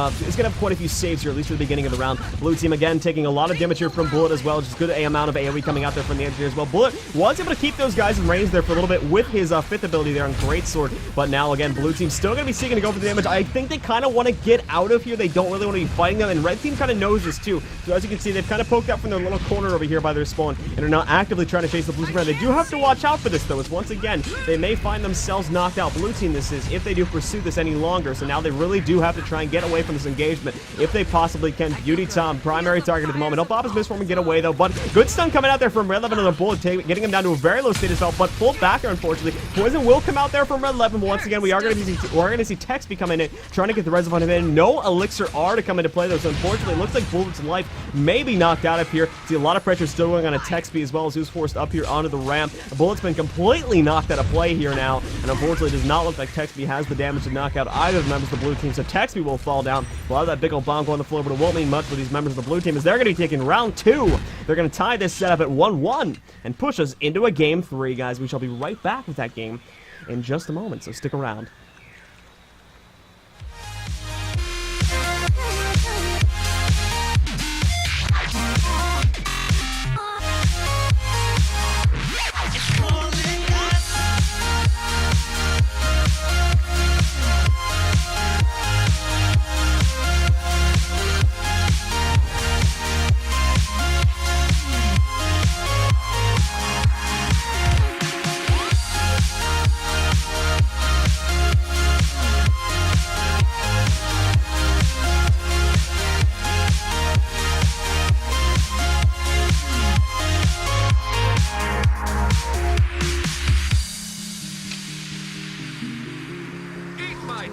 saves here, at least at the beginning of the round. Blue team again taking a lot of damage here from Bullet as well. Just good amount of AoE coming out there from the engineer as well. Bullet was able to keep those guys in range there for a little bit with his 5th ability there on Greatsword. But now again, blue team still going to be seeking to go for the damage. I think they kind of want to get out of here. They don't really want to be fighting them, and red team kind of knows this too. So as you can see, they've kind of poked out from their little corner over here by their spawn and are now actively trying to chase the blue team around. They do have to watch out for this, though, as once again, they may find themselves knocked out. Blue team, this is, if they do pursue this any longer. So now they really do have to try and get away from this engagement if they possibly can. Beauty Tom, primary target at the moment. He'll pop his misform and get away, though, but good stun coming out there from Red Levin on the Bullet, getting him down to a very low state as well, but pulled back there, unfortunately. Poison will come out there from Red Levin, but once again, we're going to see Texby come in, trying to get the res on him in. No Elixir R to come into play, though, so unfortunately, it looks like Bullet's life may be knocked out of here. It's see a lot of pressure still going on a Texby as well as who's forced up here onto the ramp. Bullet's been completely knocked out of play here now, and unfortunately it does not look like Texby has the damage to knock out either of the members of the blue team, so Texby will fall down. We'll have that big old bomb go on the floor, but it won't mean much for these members of the blue team as they're going to be taking round 2. They're going to tie this setup at 1-1 and push us into a game 3, guys. We shall be right back with that game in just a moment, so stick around.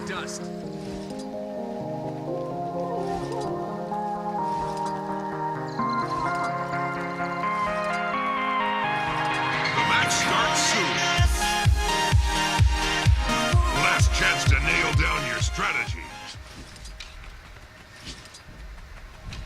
Dust. The match starts soon. Last chance to nail down your strategy.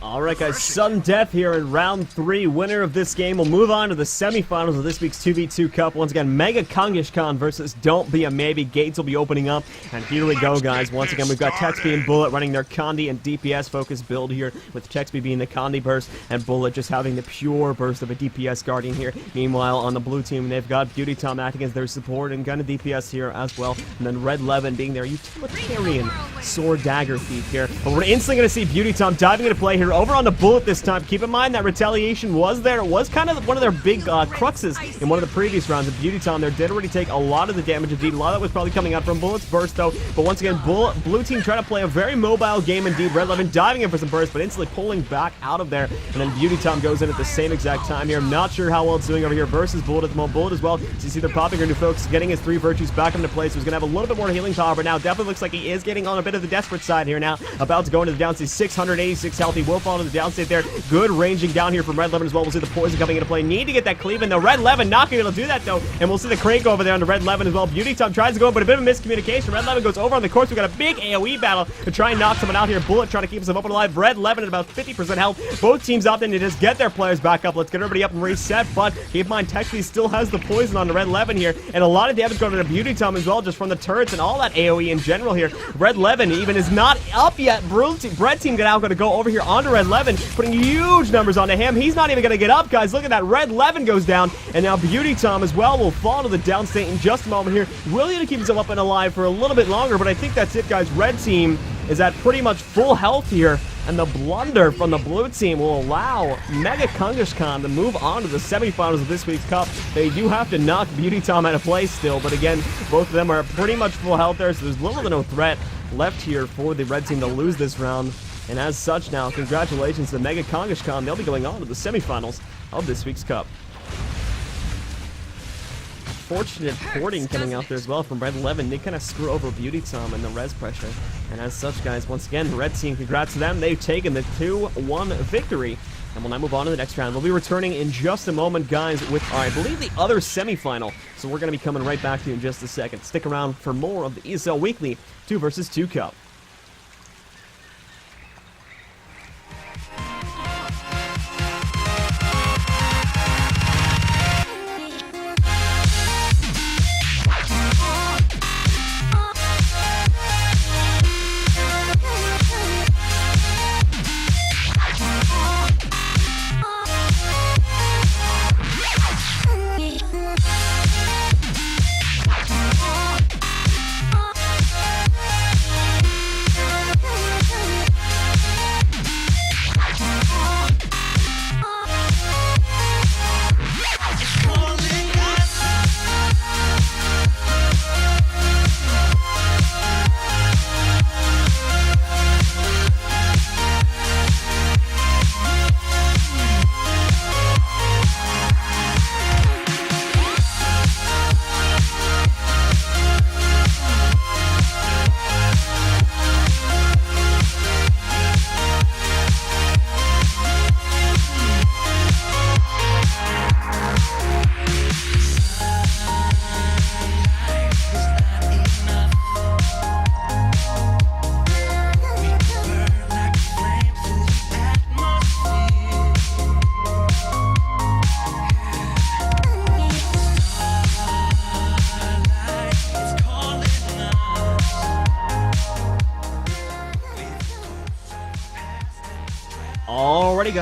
Alright guys, sudden death here in round 3. Winner of this game will move on to the semifinals of this week's 2v2 Cup. Once again, Mega Kangishkan versus Don't Be a Maybe. Gates will be opening up, and here we go, guys. Once again, we've got Texby and Bullet running their Condi and DPS focused build here, with Texby being the Condi burst, and Bullet just having the pure burst of a DPS Guardian here. Meanwhile, on the blue team, they've got Beauty Tom acting as their support and Gunna DPS here as well, and then Red Levin being their utilitarian sword dagger thief here. But we're instantly going to see Beauty Tom diving into play here over on the Bullet this time. Keep in mind that retaliation was there. It was kind of one of their big cruxes in one of the previous rounds. And Beauty Tom there did already take a lot of the damage indeed. A lot of that was probably coming out from Bullet's burst though. But once again, blue team trying to play a very mobile game indeed. Red Levin diving in for some burst, but instantly pulling back out of there. And then Beauty Tom goes in at the same exact time here. I'm not sure how well it's doing over here versus Bullet at the moment. Bullet as well. So you see they're popping her new folks, getting his 3 virtues back into place. So he's going to have a little bit more healing power, but now definitely looks like he is getting on a bit of the desperate side here now. About to go into the downstate. 686 health. He will fall into the downstate there. Good ranging down here from Red Levin as well. We'll see the poison coming into play. Need to get that cleave in though. Red Levin not going to be able to do that though. And we'll see the crank over there on the Red Levin as well. Beauty Tom tries to go in, but a bit of a miscommunication. Red Levin goes over on the course. We've got a big AoE battle to try and knock someone out here. Bullet trying to keep himself up and alive. Red Levin at about 50% health. Both teams opting to just get their players back up. Let's get everybody up and reset. But keep in mind, Texby still has the poison on the Red Levin here. And a lot of damage going to Beauty Tom as well, just from the turrets and all that AoE in general here. Red Levin even is not up yet. Red team now going to go over here onto Red Levin, putting huge numbers onto him. He's not even going to get up, guys. Look at that. Red Levin goes down, and now Beauty Tom as well will fall to the downstate in just a moment here. Really to keep himself up and alive for a little bit longer, but I think that's it, guys. Red team is at pretty much full health here, and the blunder from the blue team will allow Mega Kangishkan to move on to the semifinals of this week's Cup. They do have to knock Beauty Tom out of play still, but again, both of them are pretty much full health there, so there's little to no threat left here for the red team to lose this round. And as such now, congratulations to Mega Kangishkan. They'll be going on to the semifinals of this week's Cup. Fortunate porting coming out there as well from Red Levin. They kind of screw over Beauty Tom and the res pressure. And as such, guys, once again, the red team, congrats to them. They've taken the 2-1 victory. And we'll now move on to the next round. We'll be returning in just a moment, guys, with, I believe, the other semifinal. So we're going to be coming right back to you in just a second. Stick around for more of the ESL Weekly 2 vs 2 Cup.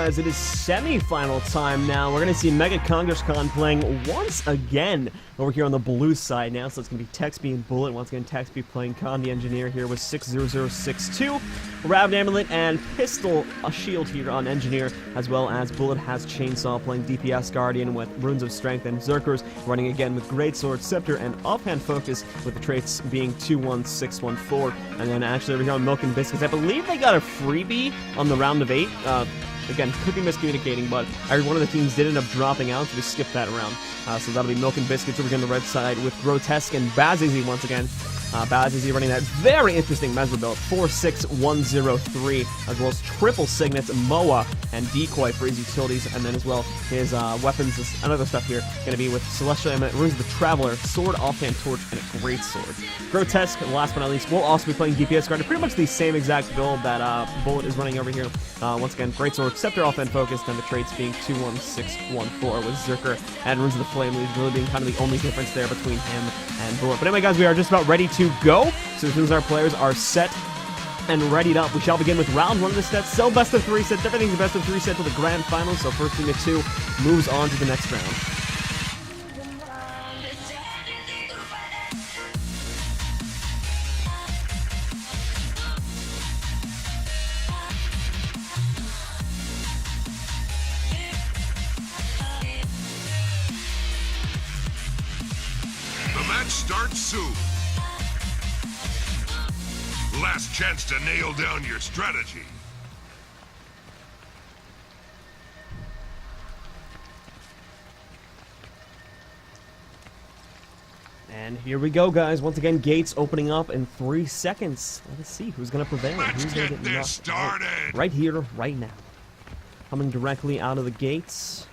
guys, it is semi-final time now. We're going to see Mega Kangaskhan playing once again over here on the blue side now. So it's going to be Texby and Bullet. Once again, Texby playing Khan the Engineer here with 60062. Rav Amulet and Pistol, a shield here on Engineer, as well as Bullet has Chainsaw playing DPS Guardian with Runes of Strength, and Zerkers running again with Greatsword, Scepter, and Offhand Focus, with the traits being 21614. And then actually over here on Milk and Biscuits, I believe they got a freebie on the round of 8. Again, could be miscommunicating, but one of the teams did end up dropping out, so just skip that round. So that'll be Milk and Biscuits over here on the red side with Grotesque and Bazizi once again. Bazizi running that very interesting Mesmer build, 46103, as well as triple signets, Moa, and Decoy for his utilities, and then as well his weapons and other stuff here, going to be with Celestial Amulet, Runes of the Traveler, Sword, Offhand Torch, and a Great Sword. Grotesque, last but not least, will also be playing DPS Guardian, pretty much the same exact build that Bullet is running over here. Once again, Great Sword, Scepter, Offhand Focused, and the traits being 21614 with Zerker and Runes of the Flame Leaves really being kind of the only difference there between him and Bullet. But anyway, guys, we are just about ready to go. So as soon as our players are set and readied up, we shall begin with round 1 of the set. So best of 3 sets. Everything's a best of 3 set to the grand final. So first team of 2 moves on to the next round. The match starts soon. Last chance to nail down your strategy. And here we go, guys. Once again, gates opening up in 3 seconds. Let's see who's going to prevail. Let's Who's going to get get this knocked out. started. Right here, right now. Coming directly out of the gates.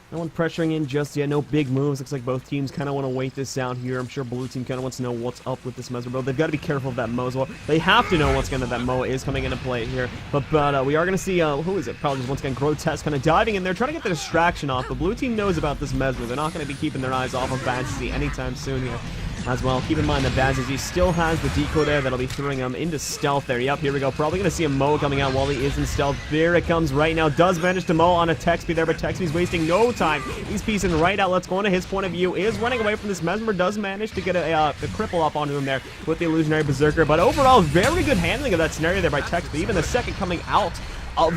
No one pressuring in just yet. No big moves. Looks like both teams kind of want to wait this out here. I'm sure Blue Team kind of wants to know what's up with this Mesmer build. They've got to be careful of that Moa as well. They have to know what's going to that Moa is coming into play here. But we are going to see, who is it? Probably just once again Grotesque kind of diving in there, trying to get the distraction off. The Blue Team knows about this Mesmer. They're not going to be keeping their eyes off of Bansy anytime soon here. As well, keep in mind that Bazizi still has the deco there that'll be throwing him into stealth there. Yep, here we go. Probably going to see a Moa coming out while he is in stealth. There it comes right now. Does manage to Moa on a Texby there, but Texby's wasting no time. He's piecing right out. Let's go into his point of view. Is running away from this Mesmer. Does manage to get a cripple up onto him there with the Illusionary Berserker. But overall, very good handling of that scenario there by Texby. Even the second coming out of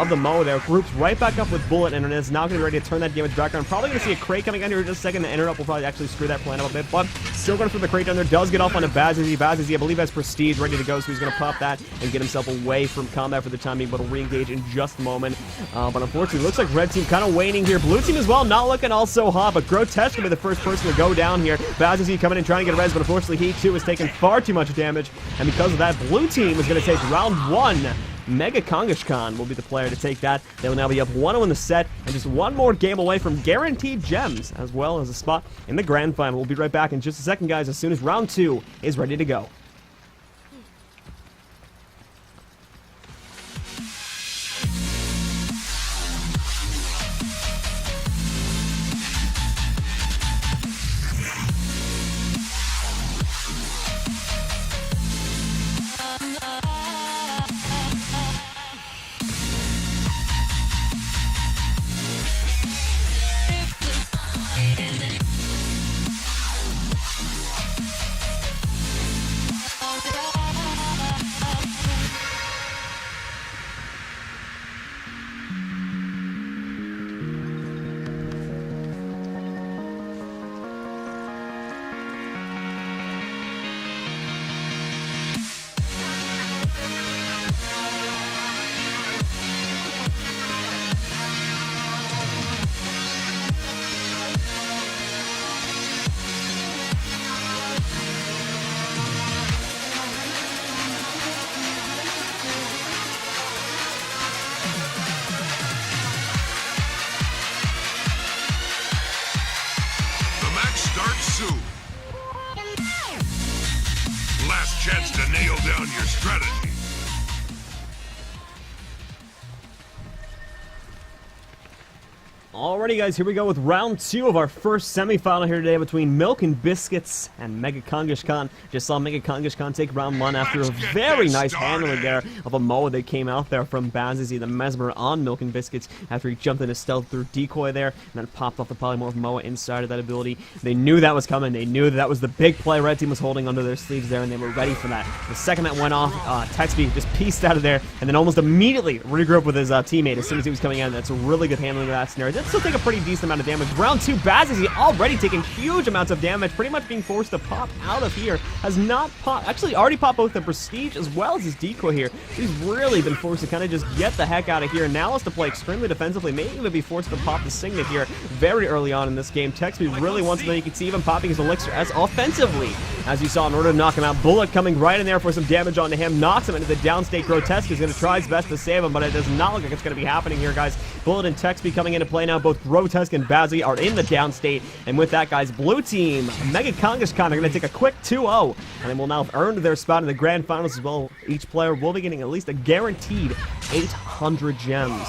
the Moa there. Groups right back up with Bullet, and is now going to be ready to turn that damage back on. Probably going to see a crate coming in here in just a second. The interrupt will probably actually screw that plan up a bit, but still going to throw the crate down there. Does get off onto Bazizi. Bazizi, I believe, has Prestige ready to go, so he's going to pop that and get himself away from combat for the time being, but will re-engage in just a moment. But unfortunately, looks like Red Team kind of waning here. Blue Team as well, not looking all so hot, but Grotesque will be the first person to go down here. Bazizi coming in trying to get a res, but unfortunately he too has taken far too much damage, and because of that, Blue Team is going to take round 1. Mega Kangaskhan will be the player to take that. They will now be up 1-0 in the set, and just one more game away from guaranteed gems, as well as a spot in the grand final. We'll be right back in just a second, guys, as soon as round 2 is ready to go. Last chance to nail down your strategy. Alrighty guys, here we go with round 2 of our first semifinal here today between Milk and Biscuits and Mega Kangaskhan. Just saw Mega Kangaskhan take round 1 after a very nice handling there of a Moa that came out there from Bazizi, the Mesmer on Milk and Biscuits after he jumped into stealth through decoy there and then popped off the polymorph Moa inside of that ability. They knew that was coming. They knew that was the big play Red Team was holding under their sleeves there, and they were ready for that. The second that went off, Texby just pieced out of there and then almost immediately regrouped with his teammate as soon as he was coming in. That's a really good handling of that scenario. Did still take a pretty decent amount of damage. Round 2, Bazizi already taking huge amounts of damage, pretty much being forced to pop out of here. Has not popped, actually already popped both the Prestige as well as his decoy here. He's really been forced to kind of just get the heck out of here. Now has to play extremely defensively, may even be forced to pop the Signet here very early on in this game. Texby really wants it, though. You can see even popping his Elixir as offensively, as you saw, in order to knock him out. Bullet coming right in there for some damage onto him, knocks him into the downstate. Grotesque is going to try his best to save him, but it does not look like it's going to be happening here, guys. Bullet and Texby coming into play now. Both Grotesque and Bazzi are in the downstate, and with that, guys, blue team, Mega Kangaskhan, are going to take a quick 2-0, and they will now have earned their spot in the grand finals as well. Each player will be getting at least a guaranteed 800 gems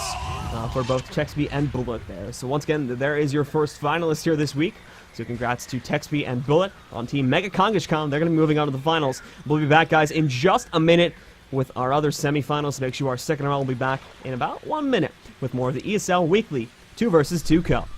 for both Texby and Bullet there. So once again, there is your first finalist here this week. So congrats to Texby and Bullet on Team Mega Kangaskhan. They're going to be moving on to the finals. We'll be back, guys, in just a minute with our other semifinals. Make sure our second round will be back in about 1 minute with more of the ESL Weekly 2 vs 2 Cup.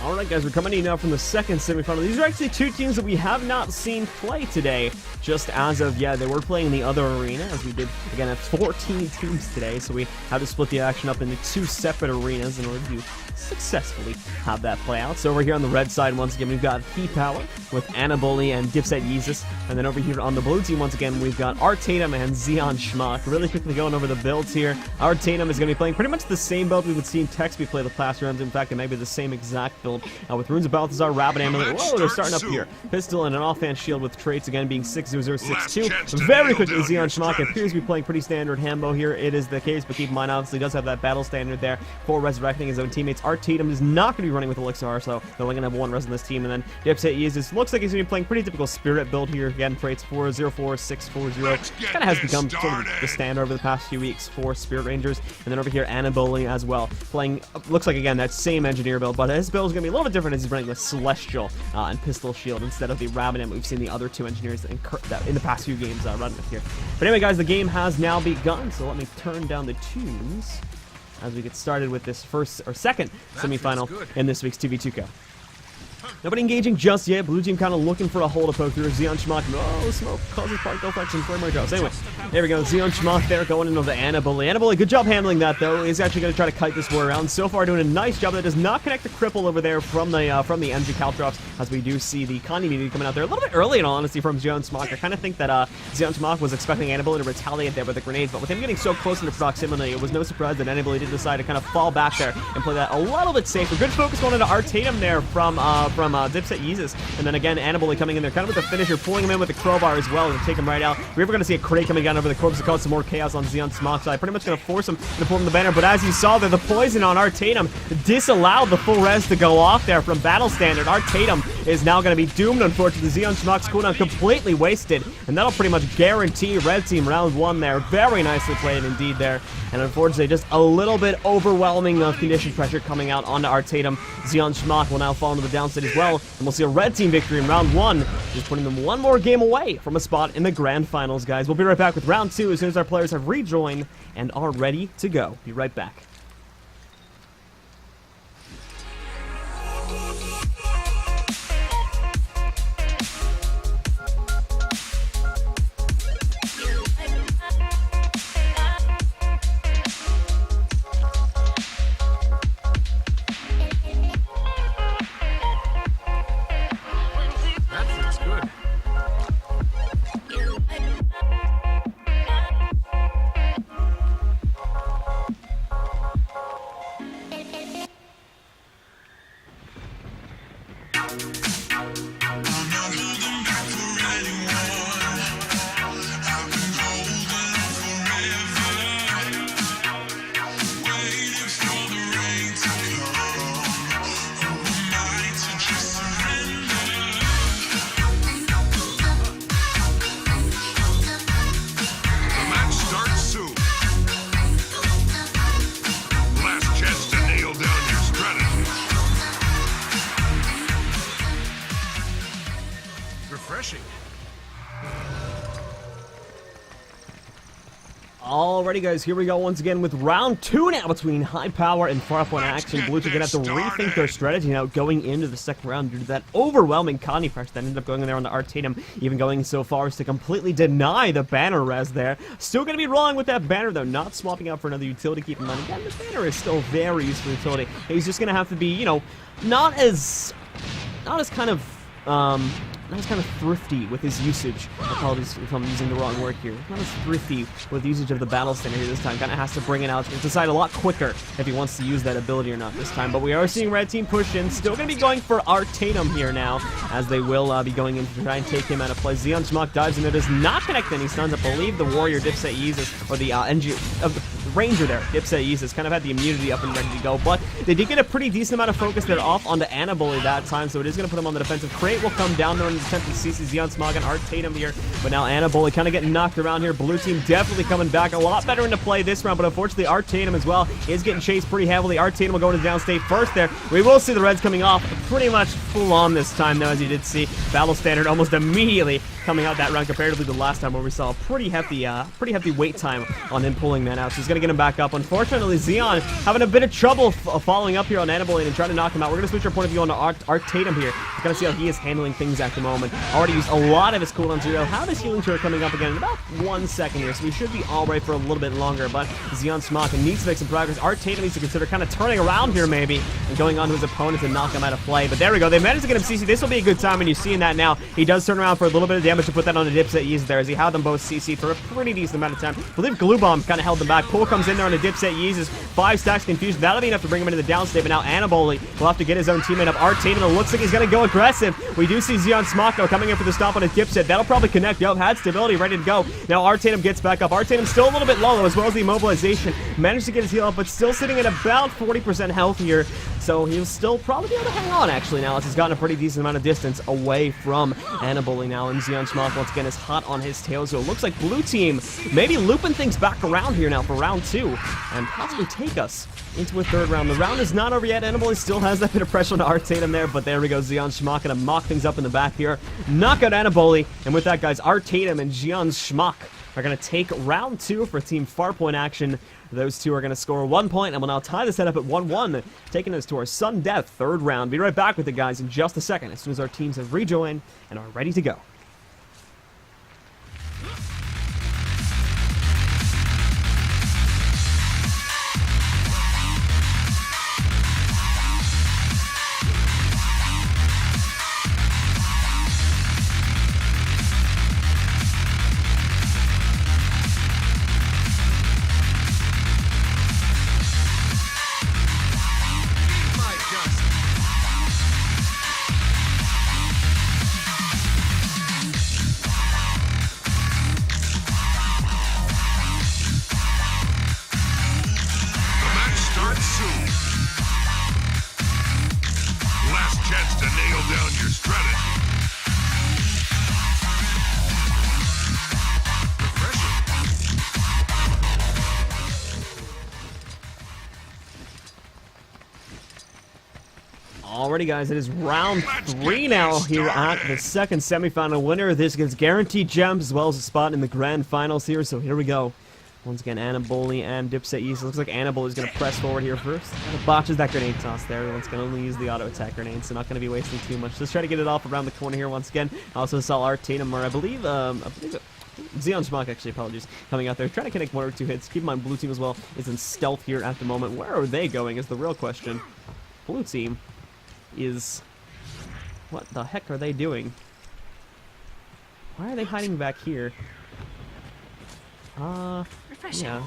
Alright guys, we're coming in now from the second semifinal. These are actually two teams that we have not seen play today, just as of, they were playing in the other arena, as we did, again, have 14 teams today, so we had to split the action up into 2 separate arenas in order to successfully have that play out. So over here on the red side, once again, we've got P-Power with Anaboli and Dipset Yeezus, and then over here on the blue team, once again, we've got Artatum and Xeon Schmuck. Really quickly going over the builds here. Artatum is going to be playing pretty much the same build we would see Texby play the past rounds. In fact, it may be the same exact build with Runes of Balthazar, Rabbit Amulet. Whoa, they're starting up here. Pistol and an offhand shield with traits, again, being 60062. Very quickly, Xeon Schmuck appears to be playing pretty standard Hambo here. It is the case, but keep in mind, obviously, does have that battle standard there for resurrecting his own teammates. Artatum is not going to be running with Elixir, so they're only going to have 1 res on this team. And then Dipset Yeezus looks like he's going to be playing pretty typical Spirit build here. Again, traits 404640. Kind of has become sort of the standard over the past few weeks for Spirit Rangers. And then over here, Anaboli as well. Playing, looks like, again, that same engineer build, but his build is going to be a little bit different as he's running with Celestial and Pistol Shield instead of the Rabbit we've seen the other 2 engineers that in the past few games run with here. But anyway, guys, the game has now begun, so let me turn down the tunes as we get started with this second semifinal in this week's 2v2 Cup. Nobody engaging just yet. Blue team kind of looking for a hole to poke through. Xeon Schmuck. No, smoke causes particle effects and flame drops. Anyway, there we go. Xeon Schmuck there going into the Anaboli. Anaboli, good job handling that, though. He's actually going to try to kite this war around. So far, doing a nice job. That does not connect the cripple over there from the MG Caltrops, as we do see the Connie meter coming out there a little bit early, in all honesty, from Xeon Schmuck. I kind of think that Xeon Schmuck was expecting Anaboli to retaliate there with the grenades, but with him getting so close into proximity, it was no surprise that Anaboli did decide to kind of fall back there and play that a little bit safer. Good focus going into Artatum there from Dipset Yeezus. And then again, Anaboli coming in there, kind of with the finisher, pulling him in with the crowbar as well, and take him right out. We're ever going to see a crate coming down over the corpse to cause some more chaos on Xeon Schmuck's side. Pretty much going to force him to pull him the banner, but as you saw there, the poison on Artatum disallowed the full res to go off there from Battle Standard. Artatum is now going to be doomed. Unfortunately, Zeon Schmuck's cooldown completely wasted, and that'll pretty much guarantee Red Team round 1 there. Very nicely played indeed there, and unfortunately just a little bit overwhelming of condition pressure coming out onto Artatum. Zeon Schmuck will now fall into the downside as well, and we'll see a Red Team victory in round 1, just putting them one more game away from a spot in the grand finals, guys. We'll be right back with round 2 as soon as our players have rejoined and are ready to go. Be right back. Alrighty, guys, here we go once again with round 2 now between High Power and Farpoint Action. Blue Team gonna have to rethink their strategy now going into the second round due to that overwhelming Connie pressure that ended up going in there on the Artatum, even going so far as to completely deny the banner res there. Still gonna be rolling with that banner though, not swapping out for another utility. Keep in mind, again, the banner is still very useful utility. He's just gonna have to be, you know, not as kind of thrifty with his usage. Apologies if I'm using the wrong word here. Not as thrifty with usage of the battle standard here this time. Kind of has to bring it out to decide a lot quicker if he wants to use that ability or not this time. But we are seeing Red Team push in. Still going to be going for Artatum here now, as they will be going in to try and take him out of play. Zeon Schmuck dives in there, does not connect any stuns. I believe the Warrior Dipset uses, or the Ranger there, Dipset uses, kind of had the immunity up and ready to go. But they did get a pretty decent amount of focus there off onto Annabully that time, so it is going to put him on the defensive. Crate will come down there in the attempt to CC Zeon Schmuck and Artatum here, but now Annabully kind of getting knocked around here. Blue Team definitely coming back a lot better into play this round, but unfortunately Artatum as well is getting chased pretty heavily. Artatum will go into downstate first there. We will see the Reds coming off pretty much full on this time though, as you did see. Battle Standard almost immediately coming out that round comparatively to the last time where we saw a pretty hefty wait time on him pulling that out. So he's going to get him back up. Unfortunately, Zeon having a bit of trouble following up here on Annabully and trying to knock him out. We're going to switch our point of view on Artatum here. We're going to see how he is handling things at the moment. Already used a lot of his cooldown zero. Have his healing turret coming up again in about 1 second here, so we should be alright for a little bit longer, but Zeon Schmuck needs to make some progress. Artatum needs to consider kind of turning around here maybe and going on to his opponent to knock him out of play. But there we go. They managed to get him CC. This will be a good time, and you're seeing that now. He does turn around for a little bit of damage to put that on the Dipset Yeezys there, as he had them both CC for a pretty decent amount of time. I believe Glue Bomb kind of held them back. Pull comes in there on the Dipset Yeezys. 5 stacks confusion. That'll be enough to bring him into the downstate, but now Annabully will have to get his own teammate up. Artatum, it looks like he's going to go aggressive. We do see Zeon Schmuck though coming in for the stomp on his Dipset. That'll probably connect. Yup, had stability, ready to go. Now Artatum gets back up. Artatum still a little bit low though, as well as the immobilization. Managed to get his heal up, but still sitting at about 40% health here. So he'll still probably be able to hang on actually now, as he's gotten a pretty decent amount of distance away from Annabully now. And Zeon Schmuck once again is hot on his tail. So it looks like Blue Team maybe looping things back around here now for round 2 and possibly take us into a third round. The round is not over yet. Annabully still has that bit of pressure on Artatum there, but there we go. Zeon Schmuck gonna mock things up in the back here. Knock out Annabully, and with that, guys, Artatum and Zeon Schmuck are gonna take round 2 for Team Farpoint Action. Those two are gonna score 1 point, and we'll now tie the setup at 1-1, taking us to our sudden death third round. Be right back with the guys in just a second, as soon as our teams have rejoined and are ready to go. Alrighty, guys, it is round 3 now here at the second semifinal winner. This gets guaranteed gems as well as a spot in the grand finals here, so here we go. Once again, Anaboli and Dipset East. Looks like Anaboli is going to press forward here first. Botches that grenade toss there. Once going to only use the auto attack grenade, so not going to be wasting too much. Just try to get it off around the corner here once again. Also saw Art Tatum, or I believe Xeon Schmuck, actually, apologies, coming out there, trying to connect 1 or 2 hits. Keep in mind, blue team as well is in stealth here at the moment. Where are they going is the real question. Blue team is... What the heck are they doing? Why are they hiding back here? Yeah,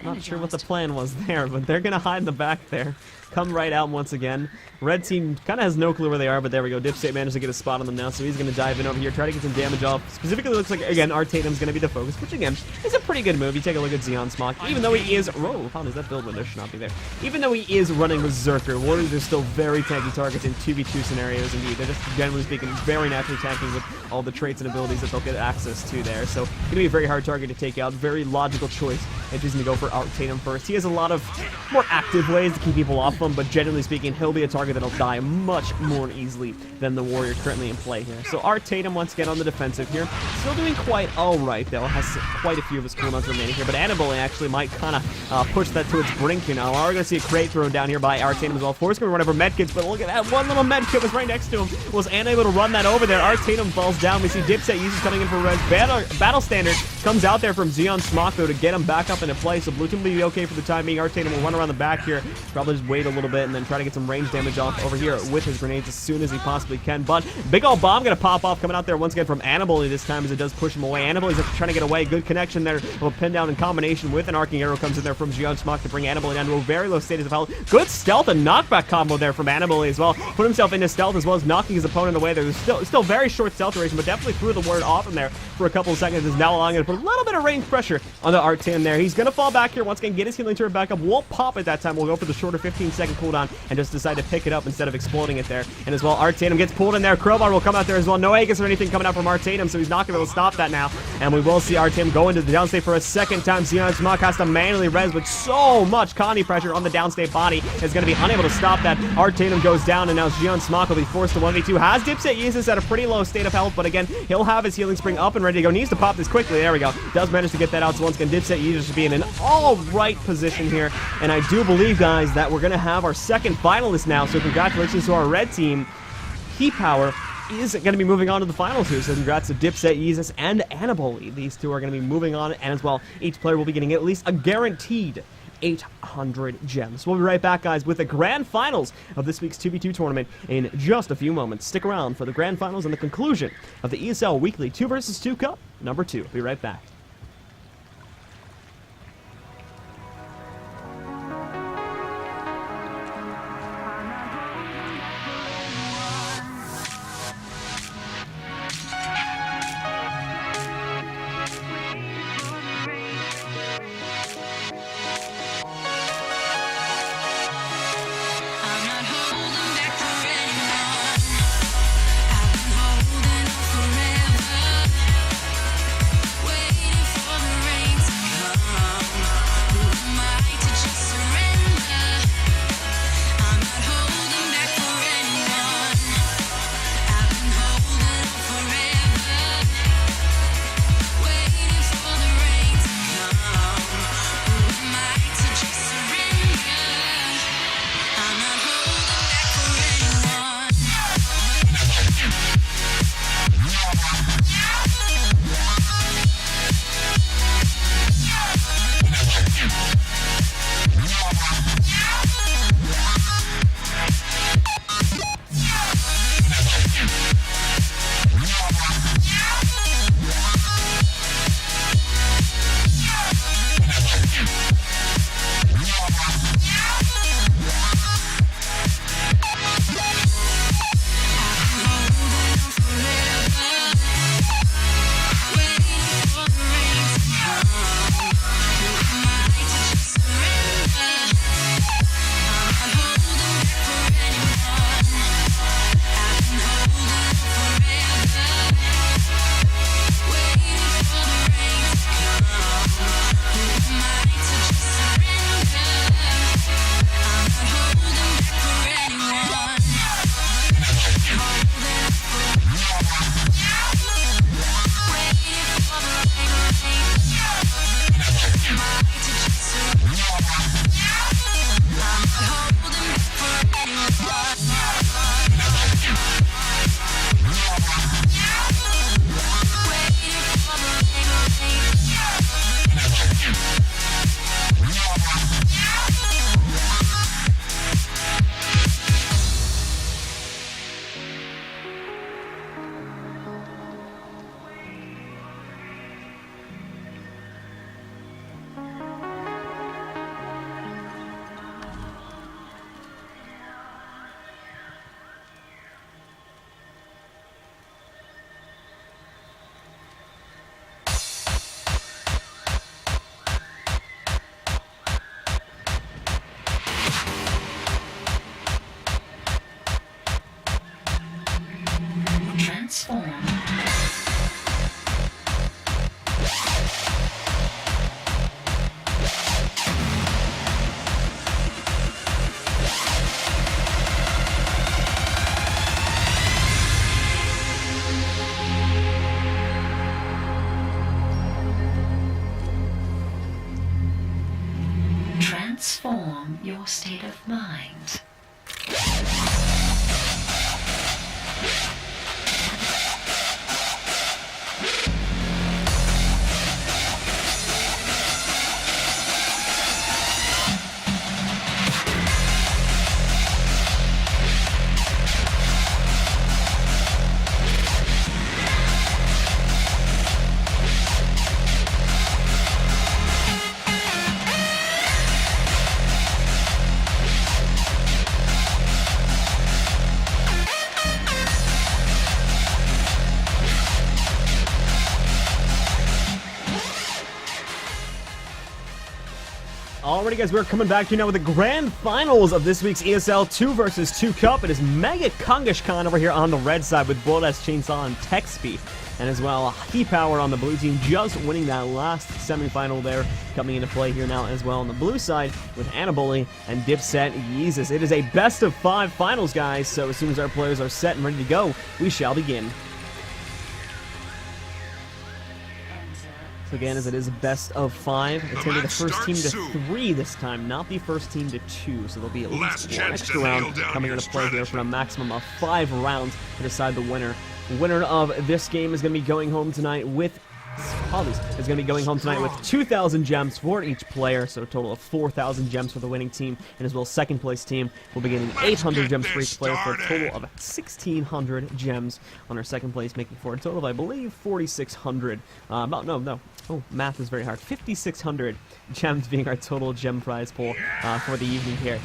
not sure what the plan was there, but they're gonna hide in the back there. Come right out once again. Red team kind of has no clue where they are, but there we go. Dipset managed to get a spot on them now, so he's going to dive in over here, try to get some damage off. Specifically, looks like, again, Art Tatum's going to be the focus, which, again, is a pretty good move. You take a look at Xeon Smock. Even though he is... Whoa, how does that build window should not be there? Even though he is running Berserker, Warriors are still very tanky targets in 2v2 scenarios, indeed. They're just, generally speaking, very naturally tanky with all the traits and abilities that they'll get access to there. So, going to be a very hard target to take out. Very logical choice. And choosing to go for Art Tatum first. He has a lot of more active ways to keep people off him, but generally speaking, he'll be a target that'll die much more easily than the Warrior currently in play here. So Art Tatum once again on the defensive here. Still doing quite alright though. Has quite a few of his cooldowns remaining here, but Anaboli actually might kind of push that to its brink here now. We're going to see a crate thrown down here by Art Tatum as well. Force going to run over medkits, but look at that. One little medkit was right next to him. Was unable to run that over there. Art Tatum falls down. We see Dipset uses coming in for res. Battle Standard comes out there from Xeon Smock though to get him back up into play. So blue team will be okay for the time being. Art Tatum will run around the back here. Probably just wait a little bit and then try to get some range damage off over here with his grenades as soon as he possibly can. But big old bomb going to pop off coming out there once again from Anaboli this time as it does push him away. Anaboli's trying to get away. Good connection there. A little pin down in combination with an arcing arrow comes in there from Xeon Smock to bring Anaboli down to a very low status of health. Good stealth and knockback combo there from Anaboli as well. Put himself into stealth as well as knocking his opponent away. There's still very short stealth duration, but definitely threw the word off him there for a couple of seconds. Is now allowing him to put a little bit of range pressure on the Art Tatum there. He's going to fall back here once again, get his healing turret back up. Won't pop at that time. We'll go for the shorter 15-second cooldown and just decide to pick it up instead of exploding it there. And as well, Art Tatum gets pulled in there. Crowbar will come out there as well. No Aegis or anything coming out from Art Tatum, so he's not going to be able to stop that now. And we will see Art Tatum go into the downstate for a second time. Xeon Smock has to manually res with so much Connie pressure on the downstate body. Is going to be unable to stop that. Art Tatum goes down, and now Xeon Smock will be forced to 1v2. Has Dipset uses at a pretty low state of health, but again, he'll have his healing spring up and ready to go. Needs to pop this quickly. There we go. Does manage to get that out. So once again, Dipset uses should be in an all-right position here. And I do believe, guys, that we're going to have our second finalist now. So congratulations to our red team. Heat Power is going to be moving on to the finals here. So congrats to Dipset, Yeezus, and Anaboli. These two are going to be moving on, and as well, each player will be getting at least a guaranteed 800 gems. We'll be right back, guys, with the grand finals of this week's 2v2 tournament in just a few moments. Stick around for the grand finals and the conclusion of the ESL Weekly 2 vs 2 Cup number 2. Be right back. Waiting Transform your state of mind. Alrighty guys, we're coming back to you now with the grand finals of this week's ESL 2 vs 2 Cup. It is Mega Kangashkan over here on the red side with Bullet as Chainsaw and Tech Speed. And as well, Heat Power on the blue team just winning that last semifinal there, coming into play here now as well on the blue side with Anaboli and Dipset Yeezus. It is a best of 5 finals, guys, so as soon as our players are set and ready to go, we shall begin. So again, as it is best of 5, it's going to be the first team to 3 this time, not the first team to 2. So there'll be at least one extra round coming into play here for a maximum of 5 rounds to decide the winner. The winner of this game is going to be going home tonight with... is going to be going home tonight with 2,000 gems for each player, so a total of 4,000 gems for the winning team, and as well second place team will be getting 800 gems for each player for a total of 1,600 gems on our second place, making for a total of, I believe, 4,600. Oh, math is very hard. 5,600 gems being our total gem prize pool for the evening here.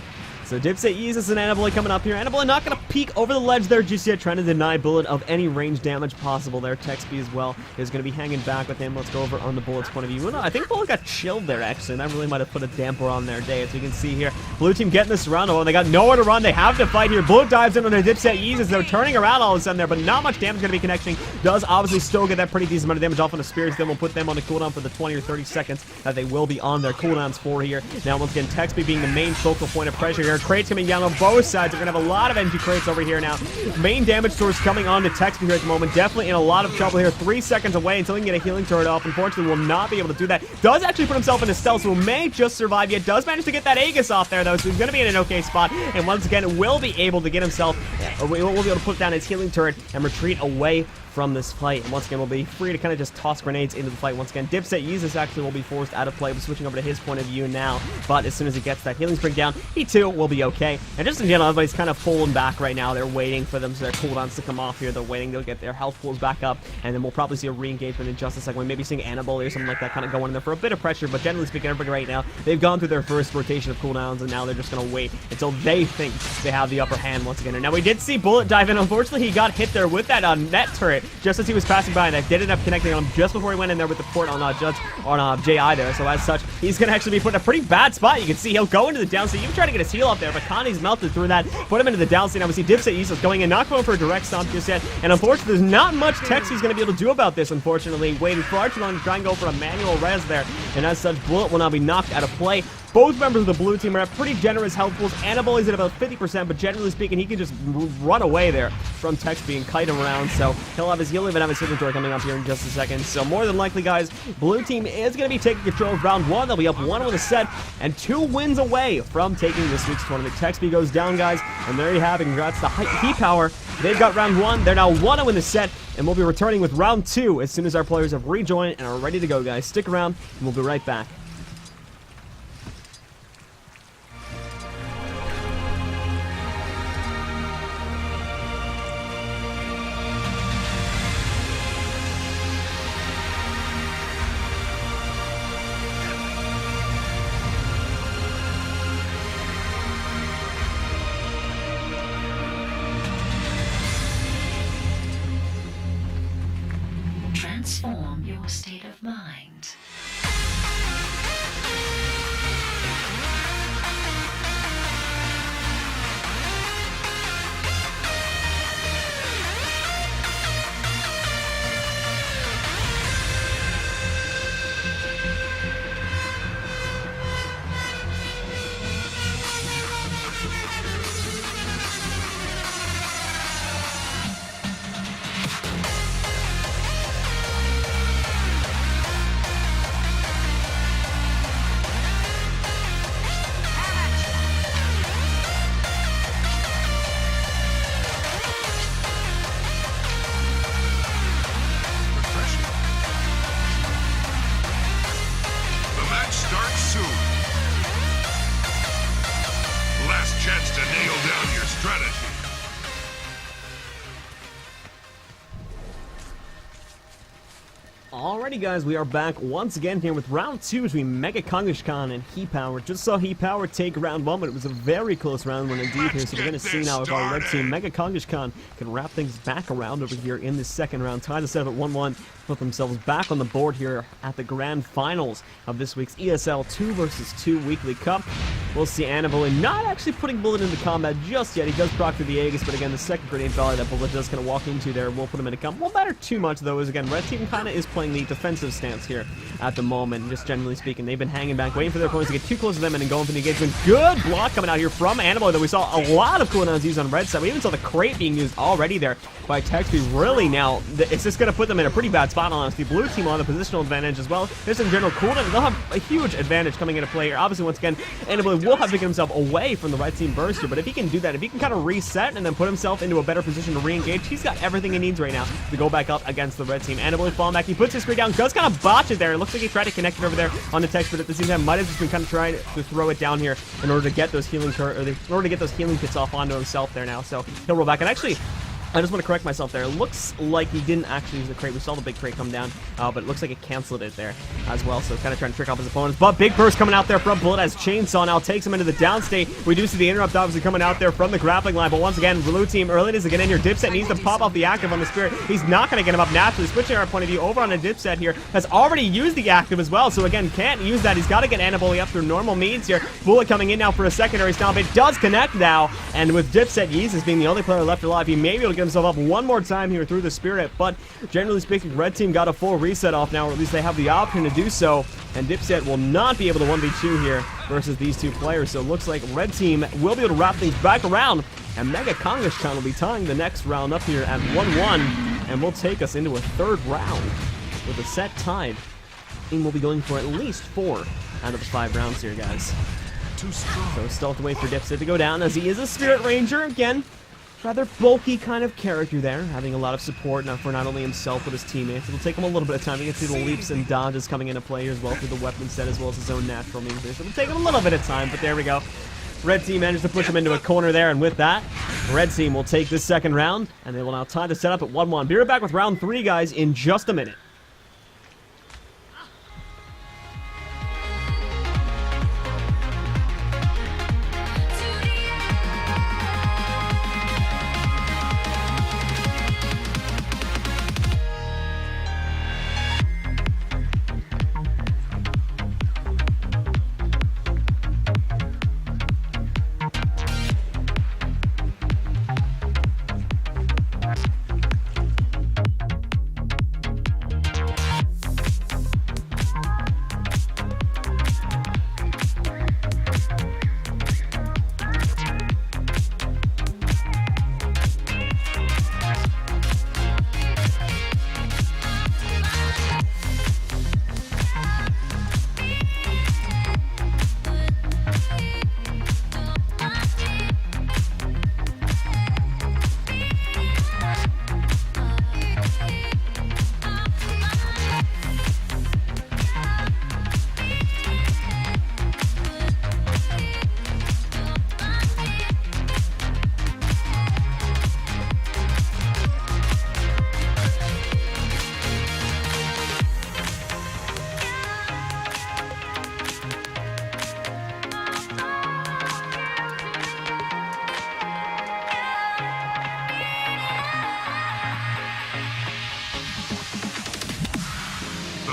So Dipset Yeezus and Anaboli coming up here. Anaboli not going to peek over the ledge there just yet, trying to deny Bullet of any range damage possible there. Texby as well is going to be hanging back with him. Let's go over on the Bullet's point of view. I think Bullet got chilled there, actually, and that really might have put a damper on their day. As we can see here, blue team getting this round. Oh, they got nowhere to run. They have to fight here. Bullet dives in on their Dipset Yeezus. They're turning around all of a sudden there, but not much damage going to be connecting. Does obviously still get that pretty decent amount of damage off on the Spears. Then we'll put them on the cooldown for the 20 or 30 seconds that they will be on their cooldowns for here. Now, once again, Texby being the main focal point of pressure here. Crates coming down on both sides. We're going to have a lot of NG crates over here now. Main damage source coming on to Texby here at the moment. Definitely in a lot of trouble here. 3 seconds away until he can get a healing turret off. Unfortunately, will not be able to do that. Does actually put himself into stealth, so may just survive yet. Does manage to get that Aegis off there, though, so he's going to be in an okay spot. And once again, will be able to get himself, will be able to put down his healing turret and retreat away from this fight. And once again, we'll be free to kind of just toss grenades into the fight. Once again, Dipset Yeezus actually will be forced out of play. We're switching over to his point of view now. But as soon as he gets that healing spring down, he too will be okay. And just in general, everybody's kind of pulling back right now. They're waiting for them, so their cooldowns to come off here. They're waiting. They'll get their health pools back up. And then we'll probably see a re-engagement in just a second. Maybe seeing Anaboli or something like that kind of going in there for a bit of pressure. But generally speaking, everybody right now, they've gone through their first rotation of cooldowns, and now they're just going to wait until they think they have the upper hand once again. And now we did see Bullet dive in. Unfortunately, he got hit there with that net turret just as he was passing by, and that did end up connecting on him just before he went in there with the port on JI there. So as such, he's going to actually be put in a pretty bad spot. You can see he'll go into the down state, even try to get his heal up there, but Connie's melted through that, put him into the down state. Now we see Dipset Yeezus going in, not going for a direct stomp just yet, and unfortunately there's not much text he's going to be able to do about this, unfortunately. Waiting far too long to try and go for a manual res there, and as such, Bullet will now be knocked out of play. Both members of the blue team are at pretty generous health pools. Anaboli's at about 50%, but generally speaking, he can just run away there from Tex being kite him around. So he'll have his he'll even have his signature coming up here in just a second. So more than likely, guys, blue team is going to be taking control of round 1. They'll be up 1 with a set and 2 wins away from taking this week's tournament. Texby goes down, guys, and there you have it. Congrats to Heat Power. They've got round 1. They're now 1-0 in the set, and we'll be returning with round 2 as soon as our players have rejoined and are ready to go, guys. Stick around, and we'll be right back. Transform your state of mind. chance to nail down your strategy. Alrighty guys, we are back once again here with round 2 between Mega Kangaskhan and Heat Power. Just saw Heat Power take round 1, but it was a very close round one indeed here, so we're going to see now if our red team Mega Kangaskhan can wrap things back around over here in this second round. Tie the set at 1-1, put themselves back on the board here at the grand finals of this week's ESL 2 vs 2 Weekly Cup. We'll see Annabelle not actually putting Bullet into combat just yet. He does proc through the Aegis, but again, the second grenade volley that Bullet does kind of walk into there will put him into combat. Won't matter too much though, as again, red team kind of is playing the defensive stance here at the moment, just generally speaking. They've been hanging back, waiting for their opponents to get too close to them and then going for the engagement. Good block coming out here from Annabelle, though we saw a lot of cooldowns used on red side. We even saw the crate being used already there by Texby. Really now, it's just going to put them in a pretty bad spot, honestly. Blue team on the positional advantage as well. There's some general cooldown. They'll have a huge advantage coming into play here. Obviously, once again, Annabelle will have to get himself away from the red team burst here, but if he can do that, if he can kind of reset and then put himself into a better position to re-engage, he's got everything he needs right now to go back up against the red team. Annabelle falling back. He puts his screen down, does kind of botch it there. It looks like he tried to connect it over there on the text, but at the same time, might have just been kind of trying to throw it down here in order to get those healing kits off onto himself there now. So he'll roll back. And actually, I just want to correct myself there. It looks like he didn't actually use the crate. We saw the big crate come down, but it looks like it canceled it there as well. So kind of trying to trick off his opponents. But big burst coming out there from Bullet as Chainsaw now takes him into the downstate. We do see the interrupt obviously coming out there from the grappling line. But once again, blue team early to get in here. Dipset needs to pop off the active on the Spirit. He's not going to get him up naturally. Switching our point of view over on a Dipset here. Has already used the active as well. So again, can't use that. He's got to get Annabelle up through normal means here. Bullet coming in now for a secondary stomp. It does connect now. And with Dipset Yeezus being the only player left alive, he may be able to get himself up one more time here through the Spirit, but generally speaking, red team got a full reset off now, or at least they have the option to do so, and Dipset will not be able to 1v2 here versus these two players, so it looks like red team will be able to wrap things back around, and Mega Kangaskhan will be tying the next round up here at 1-1, and will take us into a third round with a set tied. Team will be going for at least 4 out of the 5 rounds here, guys. Too strong. So still have to wait for Dipset to go down, as he is a Spirit Ranger again. Rather bulky kind of character there, having a lot of support now for not only himself but his teammates. It'll take him a little bit of time. You can see the leaps and dodges coming into play here as well through the weapon set as well as his own natural means there. So it'll take him a little bit of time, but there we go. Red team managed to push him into a corner there, and with that, red team will take this second round, and they will now tie the setup at 1-1. Be right back with round 3, guys, in just a minute.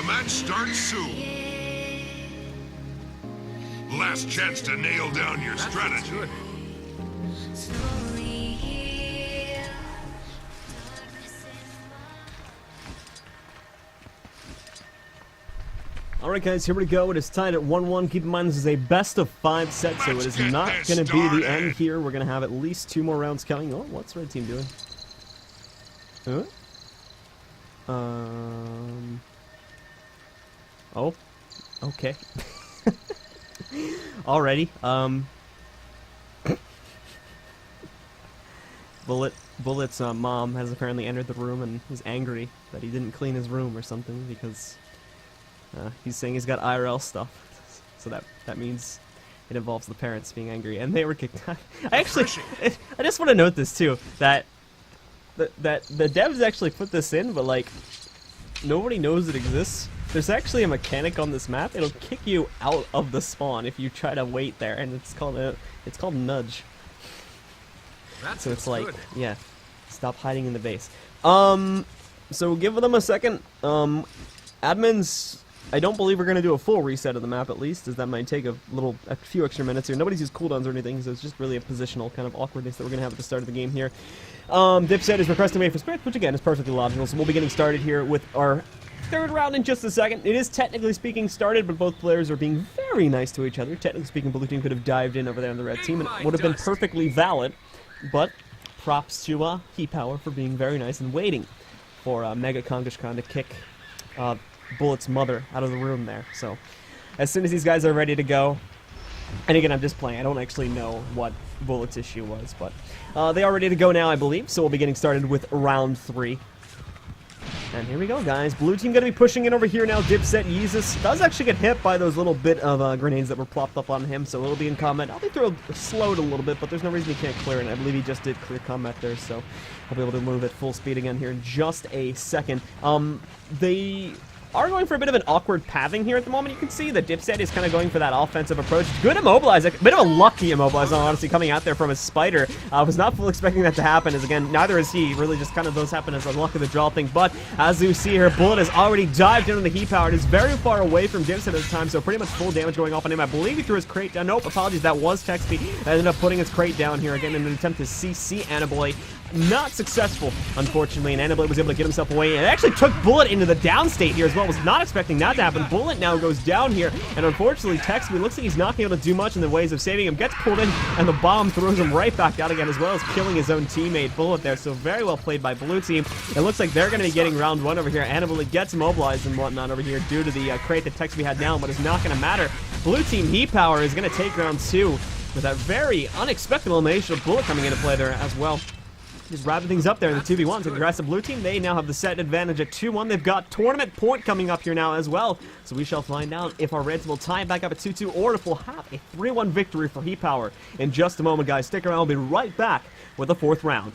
Match starts soon. Last chance to nail down your strategy. Alright guys, here we go. It is tied at 1-1. Keep in mind this is a best of 5 set, so it is not going to be the end here. We're going to have at least 2 more rounds coming. Oh, what's red team doing? Huh? Oh, okay. Alrighty. Bullet's mom has apparently entered the room and is angry that he didn't clean his room or something because he's saying he's got IRL stuff. So that means it involves the parents being angry, and they were kicked out. I just want to note this too, that the devs actually put this in, but like nobody knows it exists. There's actually a mechanic on this map. It'll kick you out of the spawn if you try to wait there, and it's called nudge. So it's like, yeah, stop hiding in the base. So give them a second. Admins, I don't believe we're gonna do a full reset of the map, at least, as that might take a few extra minutes here. Nobody's used cooldowns or anything, so it's just really a positional kind of awkwardness that we're gonna have at the start of the game here. Dipset is requesting wait for spirits, which again is perfectly logical. So we'll be getting started here with our third round in just a second. It is technically speaking started, but both players are being very nice to each other. Technically speaking, blue team could have dived in over there on the red team, and it would have been perfectly valid. But props to Heat Power for being very nice and waiting for Mega Kongashkan to kick Bullet's mother out of the room there. So as soon as these guys are ready to go, and again, I'm just playing. I don't actually know what Bullet's issue was, but they are ready to go now, I believe. So we'll be getting started with round 3. And here we go, guys. Blue team going to be pushing in over here now. Dipset Yeezus does actually get hit by those little bit of grenades that were plopped up on him, so it'll be in combat. I'll be slowed a little bit, but there's no reason he can't clear it. I believe he just did clear combat there, so I'll be able to move at full speed again here in just a second. They are going for a bit of an awkward pathing here at the moment. You can see that Dipset is kind of going for that offensive approach. Good immobilize, a bit of a lucky immobilize, honestly, coming out there from his spider. I was not fully expecting that to happen, as again, neither is he. Really just kind of those happen as a luck of the draw thing. But as you see here, Bullet has already dived into the Heat Power. It is very far away from Dipset at this time, so pretty much full damage going off on him. I believe he threw his crate down. Nope, apologies, that was Texby. Ended up putting his crate down here again in an attempt to CC Anaboy. Not successful, unfortunately, and Anaboy was able to get himself away. And it actually took Bullet into the down state here as well. Was not expecting that to happen. Bullet now goes down here, and unfortunately, Texby looks like he's not able to do much in the ways of saving him. Gets pulled in, and the bomb throws him right back out again, as well as killing his own teammate, Bullet, there. So very well played by Blue Team. It looks like they're going to be getting round 1 over here. Anaboy gets immobilized and whatnot over here due to the crate that Texby had down, but it's not going to matter. Blue Team Heat Power is going to take round 2 with that very unexpected elimination of Bullet coming into play there as well. Just wrapping things up there in the 2v1. So congrats to Blue Team. They now have the set advantage at 2-1. They've got tournament point coming up here now as well. So we shall find out if our Reds will tie it back up at 2-2 or if we'll have a 3-1 victory for Heat Power in just a moment, guys. Stick around. We'll be right back with the 4th round.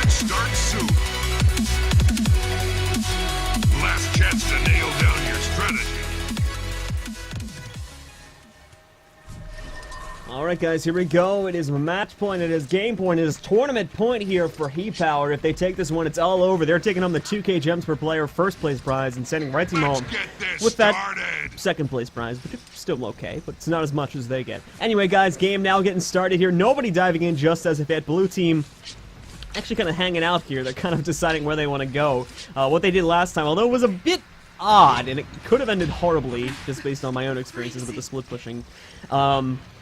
Start soon. Last chance to nail down your strategy. Alright guys, here we go. It is match point, it is game point, it is tournament point here for Heat Power. If they take this one, it's all over. They're taking home the 2K gems per player first place prize and sending Red Team home with that second place prize, which is still okay, but it's not as much as they get. Anyway guys, game now getting started here. Nobody diving in just as if at Blue Team actually kind of hanging out here. They're kind of deciding where they want to go. What they did last time, although it was a bit odd, and it could have ended horribly, just based on my own experiences with the split pushing,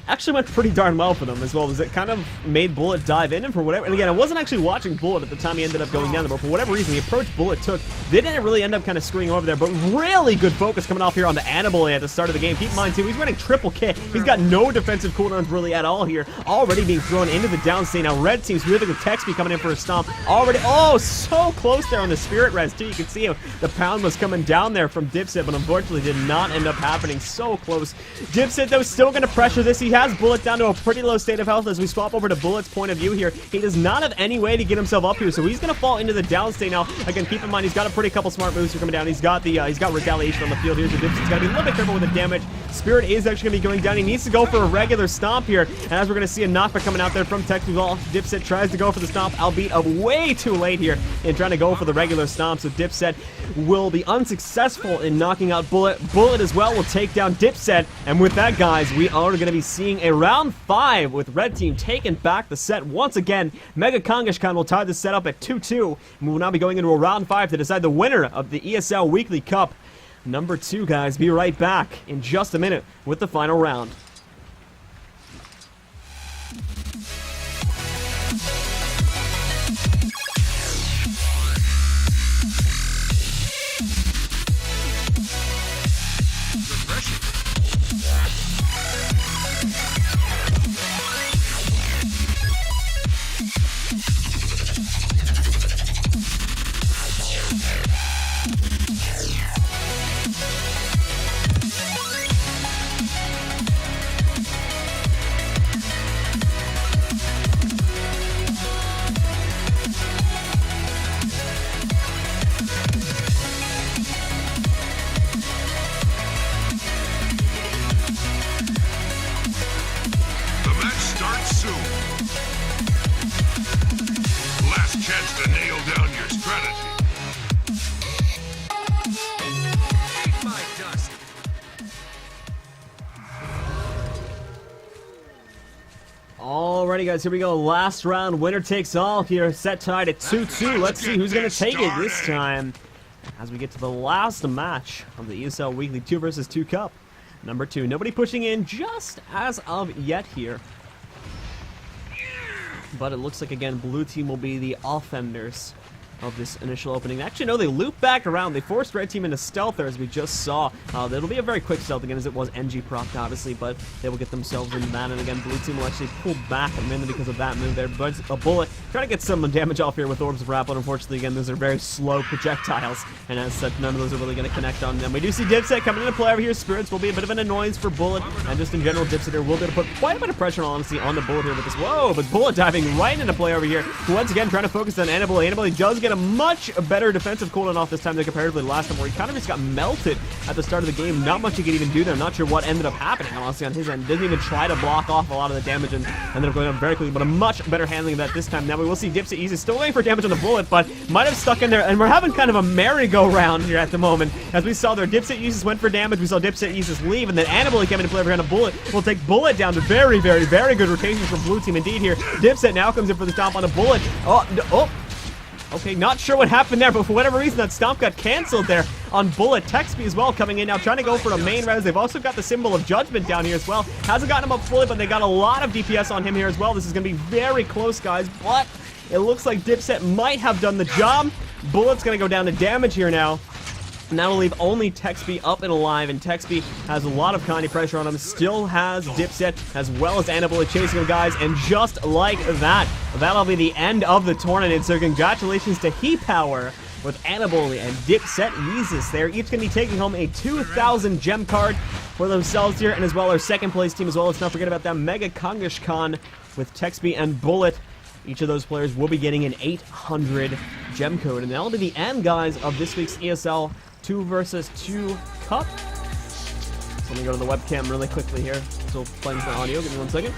actually went pretty darn well for them as well, as it kind of made Bullet dive in, and for whatever, and again, I wasn't actually watching Bullet at the time he ended up going down there, but for whatever reason, the approach Bullet took, they didn't really end up kind of screwing over there, but really good focus coming off here on the Anaboy at the start of the game. Keep in mind, too, he's running triple K. He's got no defensive cooldowns really at all here, already being thrown into the downstate. Now, Red Team's really good. Texby coming in for a stomp, already, oh, so close there on the Spirit Res, too. You can see how the pound was coming down there from Dipset, but unfortunately did not end up happening. So close. Dipset, though, still going to pressure this. He has Bullet down to a pretty low state of health as we swap over to Bullet's point of view here. He does not have any way to get himself up here, so he's going to fall into the downstate now. Again, keep in mind, he's got a pretty couple smart moves here coming down. He's got retaliation on the field. Here's the Dipset's got to be a little bit careful with the damage. Spirit is actually going to be going down. He needs to go for a regular stomp here, and as we're going to see a knockback coming out there from Texas, well, Dipset tries to go for the stomp, albeit way too late here in trying to go for the regular stomp, so Dipset will be unsuccessful in knocking out Bullet. Bullet as well will take down Dipset, and with that, guys, we are going to be seeing a round 5 with Red Team taking back the set once again. Mega Kangashkan will tie the set up at 2-2, and we will now be going into a round 5 to decide the winner of the ESL Weekly Cup number 2, guys. Be right back in just a minute with the final round. Chance to nail down your strategy. Eat my dust. Alrighty, guys, here we go. Last round, winner takes all here. Set tied at 2-2. Let's see who's going to take it this time as we get to the last match of the ESL Weekly 2 vs 2 Cup number 2. Nobody pushing in just as of yet here. But it looks like, again, blue team will be the offenders of this initial opening. Actually, no, they loop back around. They forced red team into stealth there, as we just saw. It'll be a very quick stealth again, as it was NG procced, obviously, but they will get themselves into that. And again, blue team will actually pull back mainly because of that move there. But a bullet trying to get some damage off here with orbs of wrap, but unfortunately, again, those are very slow projectiles, and as such, none of those are really going to connect on them. We do see Dipset coming into play over here. Spirits will be a bit of an annoyance for Bullet, and just in general, Dipset here will be able to put quite a bit of pressure, honestly, on the Bullet here with this. Whoa, but Bullet diving right into play over here. Once again, trying to focus on Annabelle. Annabelle does get a much better defensive cooldown off this time than comparatively last time, where he kind of just got melted at the start of the game. Not much he could even do there. I'm not sure what ended up happening, honestly, on his end. Didn't even try to block off a lot of the damage and ended up going up very quickly, but a much better handling of that this time. Now we will see Dipset Easy still waiting for damage on the Bullet, but might have stuck in there, and we're having kind of a merry-go-round here at the moment. As we saw there, Dipset Easy went for damage, we saw Dipset Easy leave, and then Annabelle came into play over here on a Bullet. Will take Bullet down to very, very, very good rotations from blue team indeed here. Dipset now comes in for the stomp on a Bullet. Okay, not sure what happened there, but for whatever reason, that stomp got canceled there on Bullet. Texby as well coming in now, trying to go for a main res. They've also got the symbol of judgment down here as well. Hasn't gotten him up fully, but they got a lot of DPS on him here as well. This is going to be very close, guys, but it looks like Dipset might have done the job. Bullet's going to go down to damage here now. And that'll leave only Texby up and alive, and Texby has a lot of Connie pressure on him. Still has Dipset as well as Annabelle chasing him, guys, and just like that, that'll be the end of the tournament. So congratulations to He Power with Annabelle and Dipset Yeezus. They're each going to be taking home a 2,000 gem card for themselves here, and as well our second place team as well. Let's not forget about that Mega Kangashkan with Texby and Bullet. Each of those players will be getting an 800 gem code, and that'll be the end, guys, of this week's ESL 2 vs 2 Cup. So let me go to the webcam really quickly here. Still playing for audio. Give me 1 second.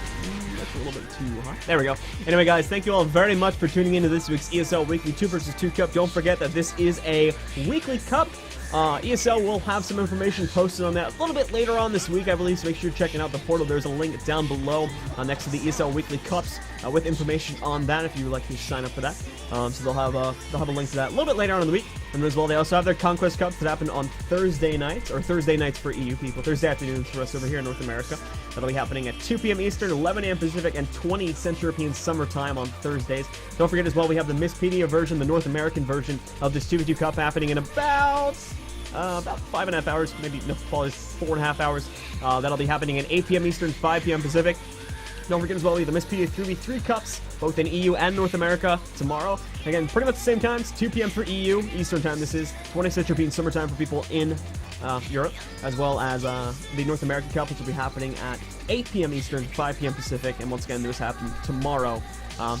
That's a little bit too hot. There we go. Anyway, guys, thank you all very much for tuning into this week's ESL Weekly 2 vs 2 Cup. Don't forget that this is a weekly cup. ESL will have some information posted on that a little bit later on this week, I believe, so make sure you're checking out the portal. There's a link down below next to the ESL Weekly Cups with information on that if you would like to sign up for that. So they'll have a link to that a little bit later on in the week. And as well, they also have their Conquest Cups that happen on Thursday nights, or Thursday nights for EU people, Thursday afternoons for us over here in North America. That'll be happening at 2 p.m. Eastern, 11 a.m. Pacific, and 20 Central European Summer Time on Thursdays. Don't forget as well, we have the Misspedia version, the North American version of this 2v2 Cup happening in about 5.5 hours, maybe, no, probably 4.5 hours. That'll be happening at 8 p.m. Eastern, 5 p.m. Pacific. Don't forget as well, we have the Misspedia 3v3 Cups, both in EU and North America tomorrow. Again, pretty much the same times, 2 p.m. for EU, Eastern Time this is, 20 Central European Summer Time for people in Europe, as well as the North American Cup, which will be happening at 8 p.m. Eastern, 5 p.m. Pacific, and once again, this happens tomorrow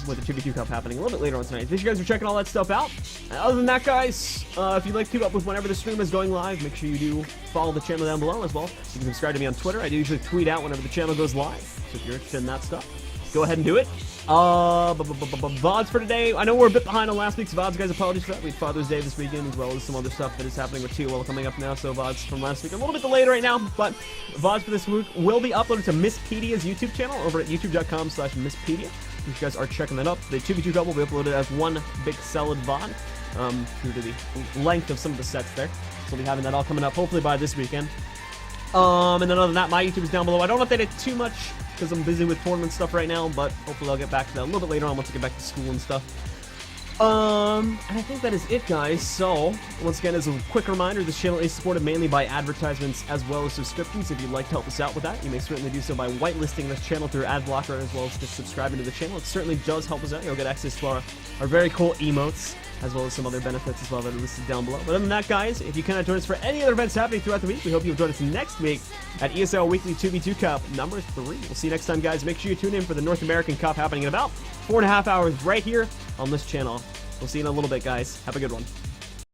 with the 2v2 Cup happening a little bit later on tonight. Thank you guys for checking all that stuff out. And other than that, guys, if you'd like to keep up with whenever the stream is going live, make sure you do follow the channel down below as well. You can subscribe to me on Twitter. I do usually tweet out whenever the channel goes live, so if you're interested in that stuff, go ahead and do it. VODs for today. I know we're a bit behind on last week's VODs, guys. Apologies for that. We had Father's Day this weekend, as well as some other stuff that is happening with TOL coming up now. So VODs from last week a little bit delayed right now, but VODs for this week will be uploaded to Misspedia's YouTube channel over at youtube.com/Misspedia. If you guys are checking that up, the 2v2 Cup will be uploaded as one big solid VOD due to the length of some of the sets there. So we'll be having that all coming up hopefully by this weekend. And then other than that, my YouTube is down below. I don't update it too much because I'm busy with tournament stuff right now, but hopefully I'll get back to that a little bit later on once I get back to school and stuff. And I think that is it, guys. So, once again, as a quick reminder, this channel is supported mainly by advertisements as well as subscriptions. If you'd like to help us out with that, you may certainly do so by whitelisting this channel through AdBlocker as well as just subscribing to the channel. It certainly does help us out. You'll get access to our very cool emotes, as well as some other benefits as well that are listed down below. But other than that, guys, if you cannot join us for any other events happening throughout the week, we hope you'll join us next week at ESL Weekly 2v2 Cup number 3. We'll see you next time, guys. Make sure you tune in for the North American Cup happening in about 4.5 hours right here on this channel. We'll see you in a little bit, guys. Have a good one.